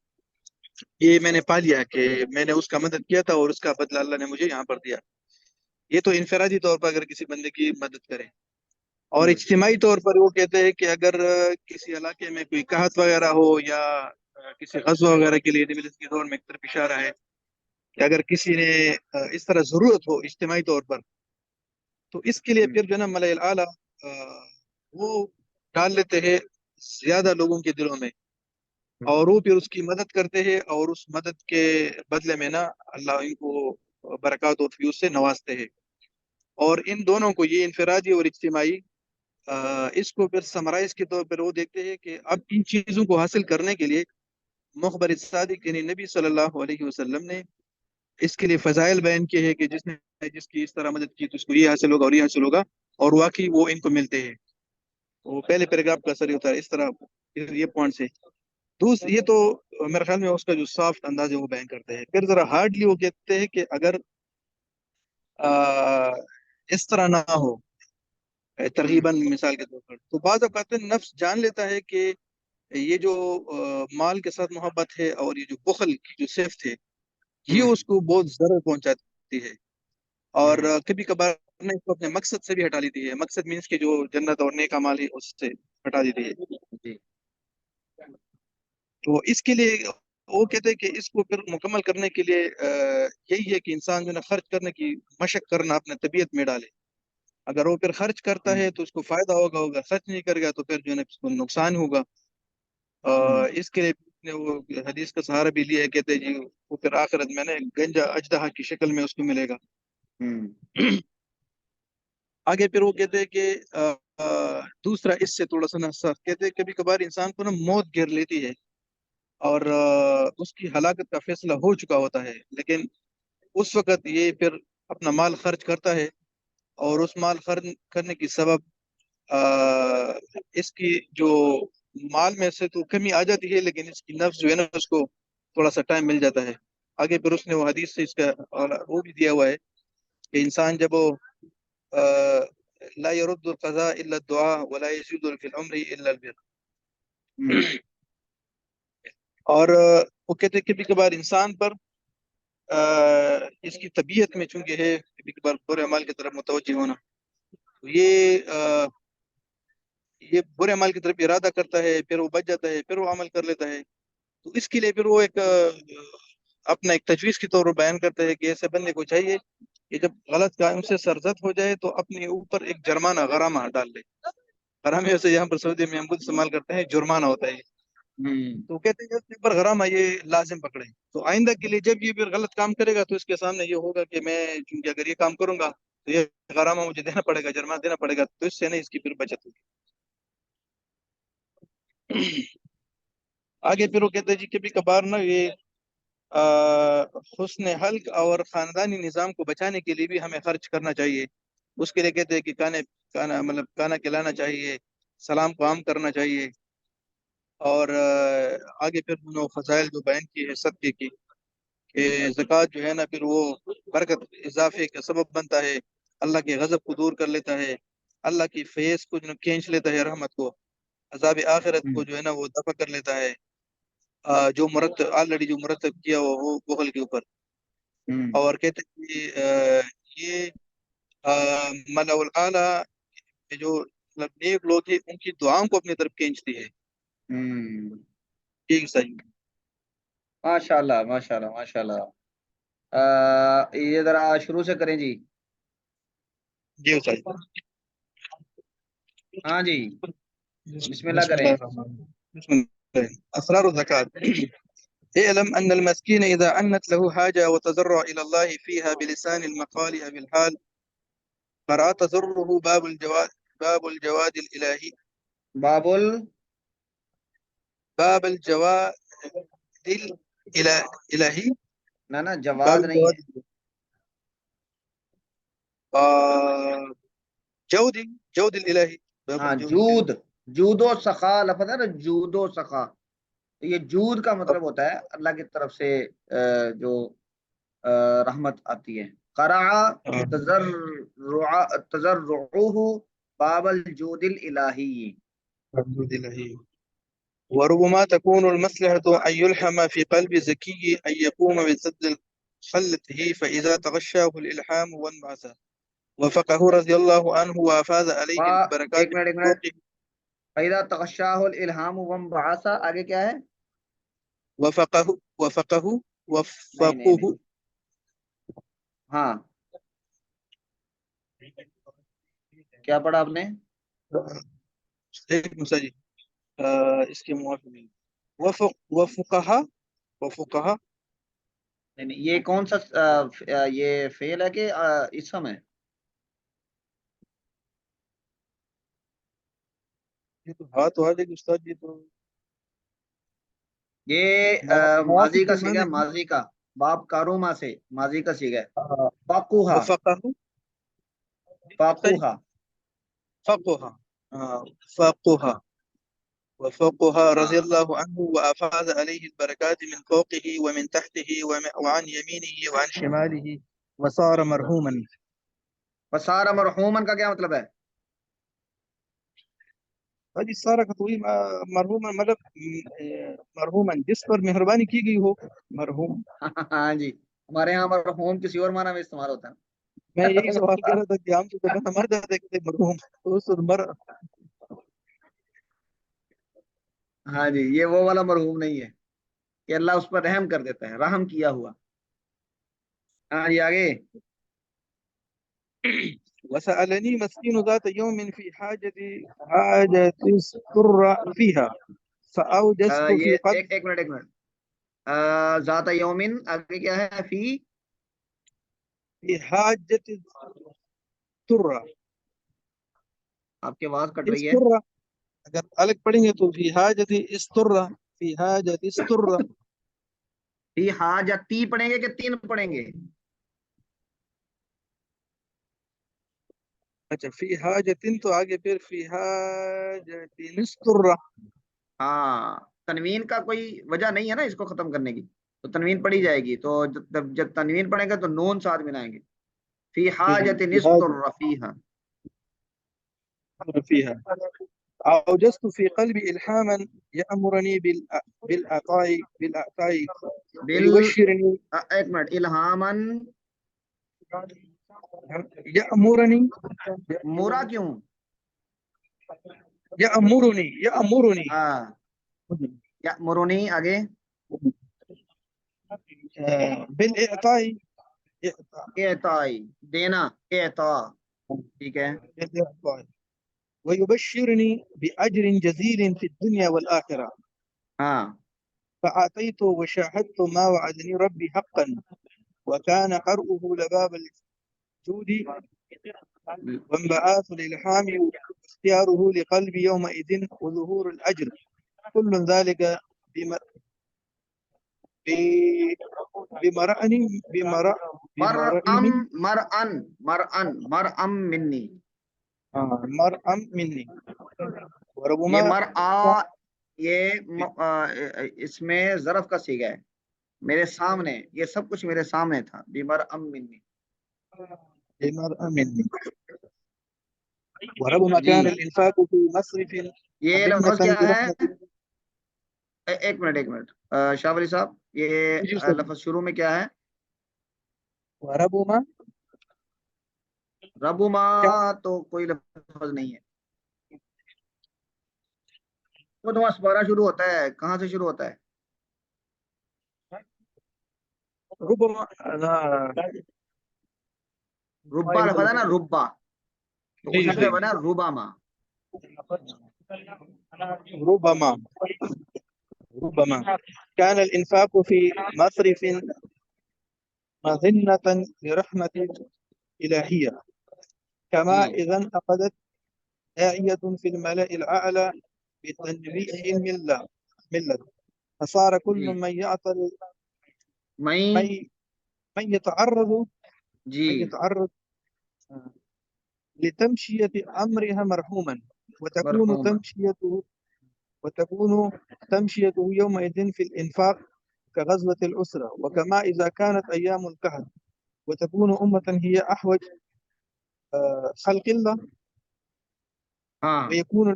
یہ میں نے پا لیا کہ میں نے اس کا مدد کیا تھا اور اس کا بدلہ اللہ نے مجھے یہاں پر دیا. یہ تو انفرادی طور پر اگر کسی بندے کی مدد کرے. اور اجتماعی طور پر وہ کہتے ہیں کہ اگر کسی علاقے میں کوئی قحط وغیرہ ہو یا کسی غزوہ وغیرہ کے لیے نبی علیہ السلام کے دور میں ایک طرف اشارہ ہے کہ اگر کسی نے اس طرح ضرورت ہو اجتماعی طور پر تو اس کے لیے پھر جو ہے نا ملائ اعلیٰ وہ ڈال لیتے ہیں زیادہ لوگوں کے دلوں میں، اور وہ پھر اس کی مدد کرتے ہیں اور اس مدد کے بدلے میں نا اللہ ان کو برکات و فیوز سے نوازتے ہیں. اور ان دونوں کو یہ انفرادی اور اجتماعی اس کو پھر سمرائز کے طور پر وہ دیکھتے ہیں کہ اب ان چیزوں کو حاصل کرنے کے لیے مخبر صادق یعنی نبی صلی اللہ علیہ وسلم نے اس کے لیے فضائل بیان کیے ہیں کہ جس کی اس طرح مدد کی تو اس کو یہ حاصل ہوگا اور یہ حاصل ہوگا، اور واقعی وہ ان کو ملتے ہیں. وہ پہلے پیراگراف کا اثر ہوتا ہے اس طرح یہ پوائنٹ سے. یہ تو میرے خیال میں اس کا جو سافٹ انداز ہے وہ بیان کرتے ہیں. پھر ذرا ہارڈلی وہ کہتے ہیں کہ اگر اس طرح نہ ہو ترغیباً مثال کے طور پر تو بعض اوقات نفس جان لیتا ہے کہ یہ جو مال کے ساتھ محبت ہے اور یہ جو بخل کی جو صفت ہے یہ اس کو بہت ضرر پہنچاتی ہے، اور کبھی کبھار اس کو اپنے مقصد سے بھی ہٹا لیتی ہے. مقصد مینس کہ جو جنت اور نیک اعمال ہے اس سے ہٹا دیتی ہے. تو اس کے لیے وہ کہتے ہیں کہ اس کو پھر مکمل کرنے کے لیے یہی ہے کہ انسان جو ہے خرچ کرنے کی مشق کرنا اپنے طبیعت میں ڈالے. اگر وہ پھر خرچ کرتا ہے تو اس کو فائدہ ہوگا خرچ نہیں کرے گا تو پھر جو ہے اس کو نقصان ہوگا. اس کے لیے وہ حدیث کا سہارا بھی لیا ہے، کہتے ہیں جی وہ پھر آخرت میں نے گنجا اجدہا کی شکل میں اس کو ملے گا. آگے پھر وہ کہتے ہیں کہ دوسرا اس سے تھوڑا سا نہ کہتے ہیں کبھی کبھار انسان کو نا موت گھیر لیتی ہے اور اس کی ہلاکت کا فیصلہ ہو چکا ہوتا ہے، لیکن اس وقت یہ پھر اپنا مال خرچ کرتا ہے اور اس مال خرچ کرنے کی سبب اس کی جو مال میں سے تو کمی آ جاتی ہے لیکن اس کی نفس جو ہے نا اس کو تھوڑا سا ٹائم مل جاتا ہے. آگے پھر اس نے وہ حدیث سے اس کا وہ بھی دیا ہوا ہے کہ انسان جب وہ لا يرد القضاء الا الدعاء ولا يزيد في العمر الا البر. اور وہ کہتے کبھی کبھار انسان پر اس کی طبیعت میں چونکہ ہے کبھی کبھار برے عمل کی طرف متوجہ ہونا، یہ برے عمل کی طرف ارادہ کرتا ہے پھر وہ بچ جاتا ہے پھر وہ عمل کر لیتا ہے. تو اس کے لیے پھر وہ اپنا ایک تجویز کے طور پر بیان کرتا ہے کہ ایسے بندے کو چاہیے کہ جب غلط کام سے سرزد ہو جائے تو اپنے اوپر ایک جرمانہ غرامہ ڈال لے. غرامے سے یہاں پر سعودی میں ہم خود استعمال کرتے ہیں جرمانہ ہوتا ہے. تو کہتے ہیں اس پر غرامہ یہ لازم پکڑے تو آئندہ کے لیے جب یہ پھر غلط کام کرے گا تو اس کے سامنے یہ ہوگا کہ میں چونکہ اگر یہ کام کروں گا تو یہ غرامہ مجھے دینا پڑے گا، جرمانہ دینا پڑے گا، تو اس سے نہیں اس کی پھر بچت ہوگی. آگے پھر وہ کہتے ہیں جی کبھی کبھار نا یہ حسن حلق اور خاندانی نظام کو بچانے کے لیے بھی ہمیں خرچ کرنا چاہیے. اس کے لیے کہتے ہیں کہ کانا کھلانا چاہیے، سلام کو عام کرنا چاہیے. اور آگے پھر انہوں فضائل جو بیان کی ہے صدقے کی کہ زکوٰۃ جو ہے نا پھر وہ برکت اضافے کا سبب بنتا ہے، اللہ کے غضب کو دور کر لیتا ہے، اللہ کی فیض کو جو کھینچ لیتا ہے، رحمت کو، عذاب آخرت کو جو ہے نا وہ دفع کر لیتا ہے جو مرتب آلریڈی جو مرتب کیا وہ بخل کے اوپر. اور کہتے ہیں کہ یہ ملأ الاعلیٰ جو مطلب نیک لوگ ہیں ان کی دعاؤں کو اپنی طرف کھینچتی ہے. ٹھیک صحیح. ماشاء اللہ ماشاء اللہ ماشاء اللہ. یہ ذرا شروع سے کریں جی. جی صحیح. ہاں جی بسم اللہ کریں. بسم الله. أسرار الزكاة. اعلم أن المسكين إذا أنت له حاجة وتضرع إلى الله فيها بلسان المقال أو الحال فرأى تضره باب الجواد الإلهي باب الجواد الإلهي نا باب جواد نہیں ہے. الجواد. جود الإلهي باب ہاں الجود جود، الإلهي. جود و سخا لفظ ہے نا، جود و سخا. تو یہ جود کا مطلب ہوتا ہے اللہ کی طرف سے جو رحمت آتی ہے. قرع تزرعه باب الجود الالہی. الجود الإلهي. وربما تكون المصلحة أن يلحم في قلب زكي أن يقوم بسد خلته فإذا تغشاه الإلحام وانبعث وفقه رضي الله عنه وأفاض عليه البركات ایک منٹ من فوقه. فَإِذَا تَغَشَّاهُ الْإِلْهَامُ وَانبَعَثَ، آگے کیا ہے؟ وفقه نہیں ہاں کیا پڑھا آپ نے؟ ایک مساجد اس کے موافق نہیں. وفقها نہیں یہ کون سا یہ فعل ہے کہ اسم ہے؟ یہ تو ہاتھ تو آ جائے گی استاد جی. تو یہ ماضی کا سیگا ہے، ماضی کا باب کاروما سے ماضی کا سیگا ہے. فقوہا فقوہا فقها وفوقها رضي الله عنه وأفاض عليه البركات من فوقه ومن تحته وعن يمينه وعن شماله وصار مرحوما. فصار مرحوما کا کیا مطلب ہے؟ حجی سارا کا تو مرحوما مطلب مرحوما جس پر مہربانی کی گئی ہو مرحوم. ہاں جی، ہمارے یہاں مرحوم کسی اور معنی میں استعمال ہوتا ہے. میں یہی سوال کر رہا تھا کہ ہم تو جب مر جاتے ہیں مرحوم تو اس مر. ہاں جی، یہ وہ والا مرحوم نہیں ہے کہ اللہ اس پر رحم کر دیتا ہے، رحم کیا ہوا. ہاں جی آگے. وسألني مسكين ذات يوم في حاجة سر فيها فأوجست في یہ قلب. ایک منٹ ذات یومن آگے کیا ہے؟ في حاجة سر. آپ کی آواز کٹ رہی ہے. استر اگر الگ پڑھیں گے تو فی حاجت استر. فی حاجت استر. فی حاجتی پڑھیں گے کہ تین پڑھیں گے؟ اچھا فی حاجت تو آگے پھر فی حاجت استر. ہاں تنوین کا کوئی وجہ نہیں ہے نا اس کو ختم کرنے کی، تو تنوین پڑھی جائے گی. تو جب تنوین پڑھیں گے تو نون ساتھ ملائیں گے. فی حاجت نستر فیہا. فيها أوجست في قلبي إلحاما يأمرني بالأعطاء ويبشرني. ایک منٹ، الہامن يأمرني مورا کیوں؟ يأمرني ہاں یأمرنی آگے. بالإعطاء. اعطائی دینا، اعطاء ٹھیک ہے. ويبشرني بأجر جزيل في الدنيا والآخرة. ہاں فأعطيت وشاهدت ما وعدني ربي حقا وكان قرؤه لباب الجود وانبعاث الإلحام واختياره لقلبي يومئذ وظهور الأجر كل ذلك مرأم منی. مرأم مني. یہ مرآ یہ اس میں ظرف کا صیغہ ہے، میرے سامنے، یہ سب کچھ میرے سامنے تھا. بمرأم منی. وربما كان الإنفاق في مصرف یہ لفظ کیا ہے؟ برحمة. ایک منٹ شاہ ولی صاحب، یہ لفظ شروع میں کیا ہے؟ وربما ربما تو کوئی لفظ نہیں ہے. وہ تو اسپارہ شروع ہوتا ہے، کہاں سے شروع ہوتا ہے؟ ربما ربا لفظ ہے نا، ربا تو اسی سے بنا ربما. ربما كان الإنفاق في مصرف مظنة لرحمة إلهية كما إذا انتقدت داعية في الملأ الأعلى بتنبيه الملة فصار كل جی من يعترض میں من من يتعرض من جی يتعرض لتمشية أمرها مرحوما، وتكون مرحوم تمشيته يومئذ في الإنفاق كغزوة الأسرة، وكما إذا كانت أيام الكهف وتكون أمة هي أحوج خلق الله، ہاں ويكون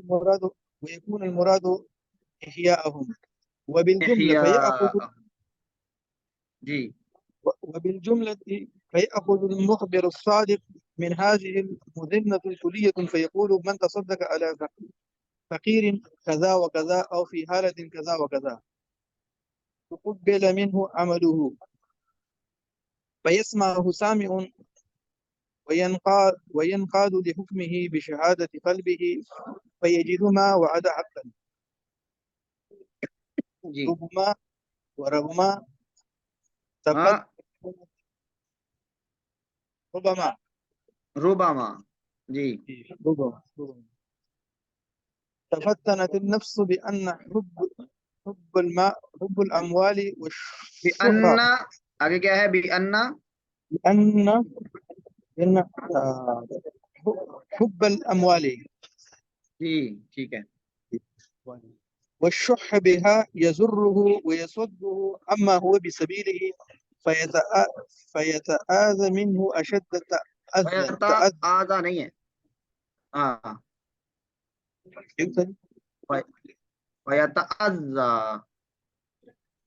المراد إحياءهم، وبالجملة احیاء جی وبالجملة فيأخذ المخبر الصادق من هذه المذنة كلية فيقول من تصدق على فقير كذا وكذا أو في حالة كذا وكذا تقبل منه عمله، فيسمعه سامع وينقاد لحكمه بشهادة قلبه فيجد ما وعد حقا، جی ربما ہاں ربما ربما جی تفتنت النفس بأن حب الأموال بأن والشهرة، آگے کیا ہے بأن بأن حب الأموال جی ٹھیک ہے والشح بها يزره ويصده عما هو بسبيله فيتآذى منه أشد التأذى. آدھا نہیں ہے ہاں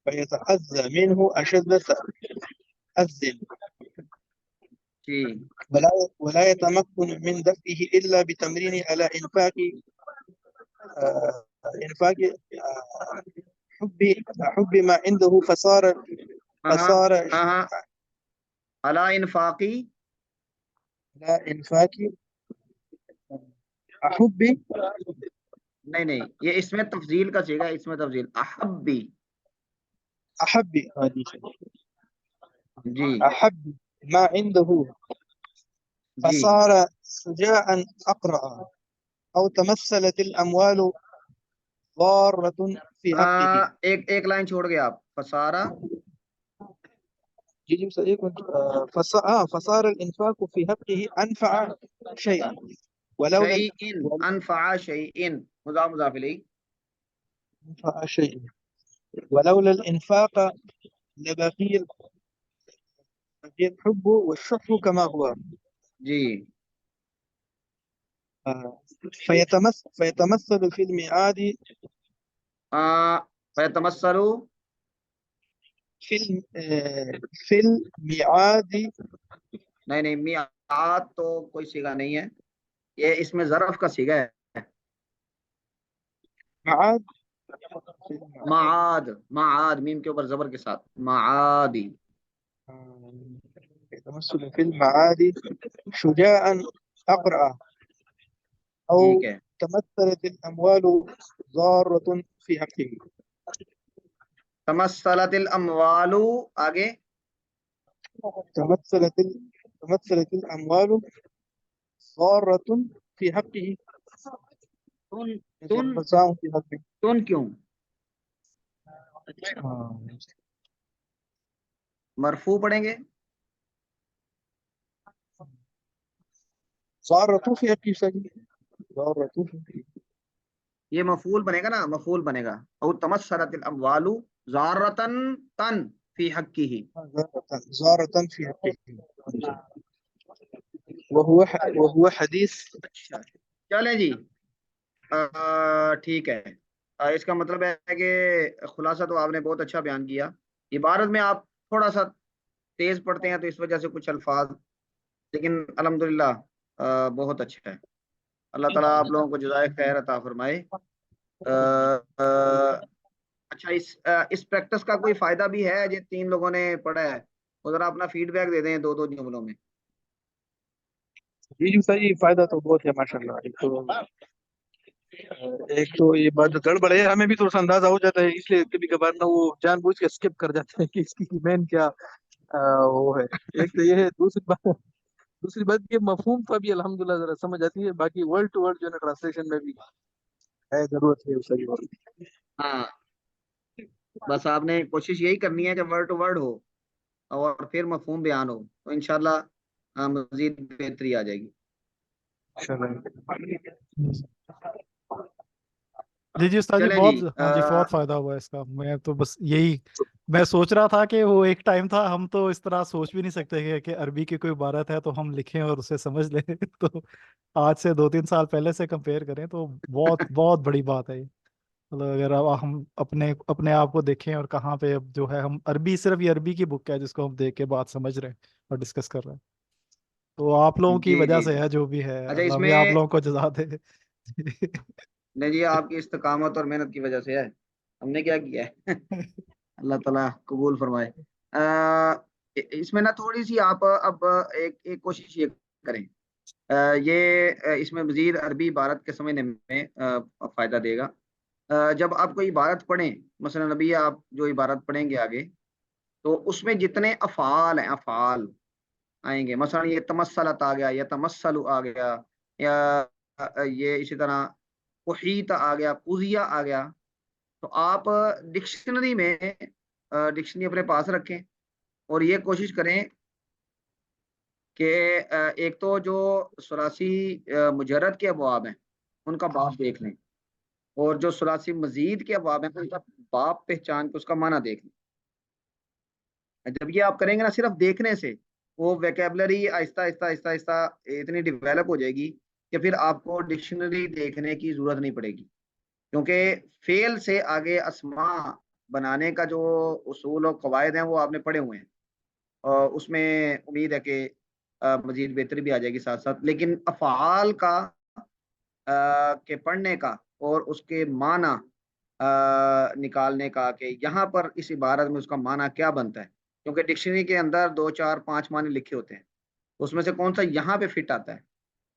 فيتأذى منه أشد التأذي جی ولا يتمكن من دفعه إلا بتمرين على إنفاق حب ما عنده فصار على انفاقی لا إنفاق أحب نہیں یہ اس میں تفضیل کا چاہیے گا اس میں تفضیل احبی جی أحب ما عنده جی فصار شجاعا أقرأ أو تمثلت الأموال ضارة في حقه. ایک لائن چھوڑ گئے آپ فسارا فصار الإنفاق في حقه أنفع شيئا ولولا شيء انفع شيء مضاف الیہ أنفع شيء ولولا الإنفاق لبقي الحب والشح كما هو. جی فيتمثل في الميعاد فيتمثل في الميعاد نہیں میعاد تو کوئی سیگا نہیں ہے یہ اس میں ظرف کا سیگا ہے معاد میم کے اوپر زبر کے ساتھ معادی يتمثل في المعاد شجاعا أقرأ أو ٹھیک ہے تمثلت الأموال ضارة في حقه. تمثلت الاموال آگے تمثلت الأموال ضارة في حقه. تن کیوں مرفوع پڑھیں گے ضارة في حقه ضارة في حقه یہ مفعول بنے گا نا مفعول بنے گا او تمثلت الاموال ضارتن تن فی حقه ضارة في حقه وهو حديث. چلیں جی ٹھیک ہے اس کا مطلب ہے کہ خلاصہ تو آپ نے بہت اچھا بیان کیا عبارت میں آپ تھوڑا سا تیز پڑھتے ہیں تو اس وجہ سے کچھ الفاظ لیکن الحمدللہ بہت اچھا ہے اللہ تعالیٰ آپ لوگوں کو جزائے خیر عطا فرمائے اچھا اس پریکٹس کا کوئی فائدہ بھی ہے جن 3 لوگوں نے پڑھا ہے وہ ذرا اپنا فیڈ بیک دے دیں 2 جملوں میں جی صحیح فائدہ تو بہت ہے ماشاءاللہ. ایک تو یہ بات گڑبڑ ہے ہمیں بھی تھوڑا سا اندازہ ہو جاتا ہے اس لیے کبھی کبھار نہ وہ جان بوجھ کے اسکپ کر جاتے ہیں کہ اس کی مین کیا وہ ہے. ایک تو یہ ہے دوسری بات یہ مفہوم کا بھی الحمدللہ ذرا سمجھ آتی ہے باقی ورڈ ٹو ورڈ جو ہے نا ٹرانسلیشن میں بھی ہے ضرورت ہے صحیح. ہاں بس آپ نے کوشش یہی کرنی ہے کہ ورڈ ٹو ورڈ ہو اور پھر مفہوم بیان ہو، تو انشاءاللہ مزید بہتری آ جائے گی۔ جی جی استاد جی، چلیں بہت جی ہاں جی بہت فائدہ ہوا اس کا۔ میں تو بس یہی میں سوچ رہا تھا کہ وہ ایک ٹائم تھا ہم تو اس طرح سوچ بھی نہیں سکتے کہ عربی کی کوئی عبارت ہے تو ہم لکھیں اور اسے سمجھ لیں تو آج سے 2-3 سال پہلے سے کمپیئر کریں تو بہت بہت بڑی بات ہے یہ۔ مطلب اگر ہم اپنے آپ کو دیکھیں اور کہاں پہ اب جو ہے ہم عربی، صرف یہ عربی کی بک ہے جس کو ہم دیکھ کے بات سمجھ رہے ہیں اور ڈسکس کر رہے ہیں، تو آپ لوگوں کی جی وجہ جی سے جی۔ ہے جو بھی ہے، اچھا اس اللہ بھی میں آپ لوگوں کو جزا دے۔ نہیں جی، آپ کی استقامت اور محنت کی وجہ سے ہے، ہم نے کیا کیا ہے اللہ تعالیٰ قبول فرمائے۔ اس میں نا تھوڑی سی آپ اب ایک کوشش یہ کریں، یہ اس میں مزید عربی عبارت کے سمجھنے میں فائدہ دے گا۔ جب آپ کوئی عبارت پڑھیں، مثلا نبی آپ جو عبارت پڑھیں گے آگے، تو اس میں جتنے افعال ہیں، افعال آئیں گے، مثلا یہ تمثلت آ گیا، یا تمثل آ گیا، یا یہ اسی طرح احیط آ گیا، قضیہ آ گیا، تو آپ ڈکشنری میں ڈکشنری اپنے پاس رکھیں اور یہ کوشش کریں کہ ایک تو جو ثلاثی مجرد کے ابواب ہیں ان کا باب دیکھ لیں، اور جو ثلاثی مزید کے ابواب ہیں ان کا باب پہچان کے اس کا معنی دیکھ لیں۔ جب یہ آپ کریں گے نا، صرف دیکھنے سے وہ ویکیبلری آہستہ آہستہ آہستہ آہستہ اتنی ڈیولپ ہو جائے گی کہ پھر آپ کو ڈکشنری دیکھنے کی ضرورت نہیں پڑے گی، کیونکہ فعل سے آگے اسماء بنانے کا جو اصول اور قواعد ہیں وہ آپ نے پڑھے ہوئے ہیں، اور اس میں امید ہے کہ مزید بہتری بھی آ جائے گی ساتھ ساتھ۔ لیکن افعال کا کے پڑھنے کا اور اس کے معنی نکالنے کا کہ یہاں پر اس عبارت میں اس کا معنی کیا بنتا ہے، کیونکہ ڈکشنری کے اندر 2 4 5 معنی لکھے ہوتے ہیں، اس میں سے کون سا یہاں پہ فٹ آتا ہے،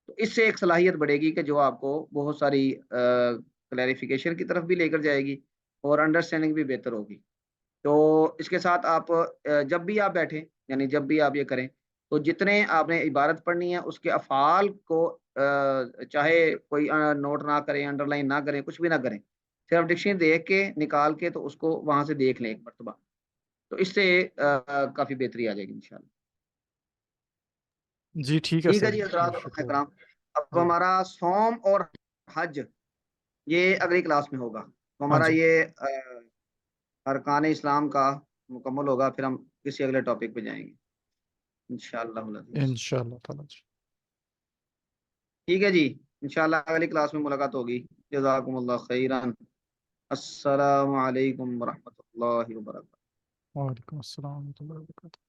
تو اس سے ایک صلاحیت بڑھے گی کہ جو آپ کو بہت ساری کلیریفیکیشن کی طرف بھی لے کر جائے گی اور انڈرسٹینڈنگ بھی بہتر ہوگی۔ تو اس کے ساتھ آپ جب بھی آپ بیٹھیں، یعنی جب بھی آپ یہ کریں، تو جتنے آپ نے عبارت پڑھنی ہے اس کے افعال کو چاہے کوئی نوٹ نہ کریں، انڈر لائن نہ کریں، کچھ بھی نہ کریں، صرف ڈکشنری دیکھ کے نکال کے تو اس کو وہاں سے دیکھ لیں ایک مرتبہ، تو اس سے کافی بہتری آ جائے گی انشاءاللہ۔ جی ٹھیک ہے ٹھیک ہے سر جی حضرات اور شکریہ۔ اکرام، اب جی ہمارا سوم اور حج یہ اگلی کلاس میں ہوگا، تو ہاں ہمارا جی یہ ارکان اسلام کا مکمل ہوگا، پھر ہم کسی اگلے ٹاپک پہ جائیں گے انشاءاللہ العزیز۔ انشاءاللہ تعالیٰ جی۔ ٹھیک ہے جی، انشاءاللہ اگلی کلاس میں ملاقات ہوگی۔ جزاکم اللہ خیرا، السلام علیکم ورحمۃ اللہ وبرکاتہ۔ وعلیکم السلام ورحمۃ اللہ وبرکاتہ۔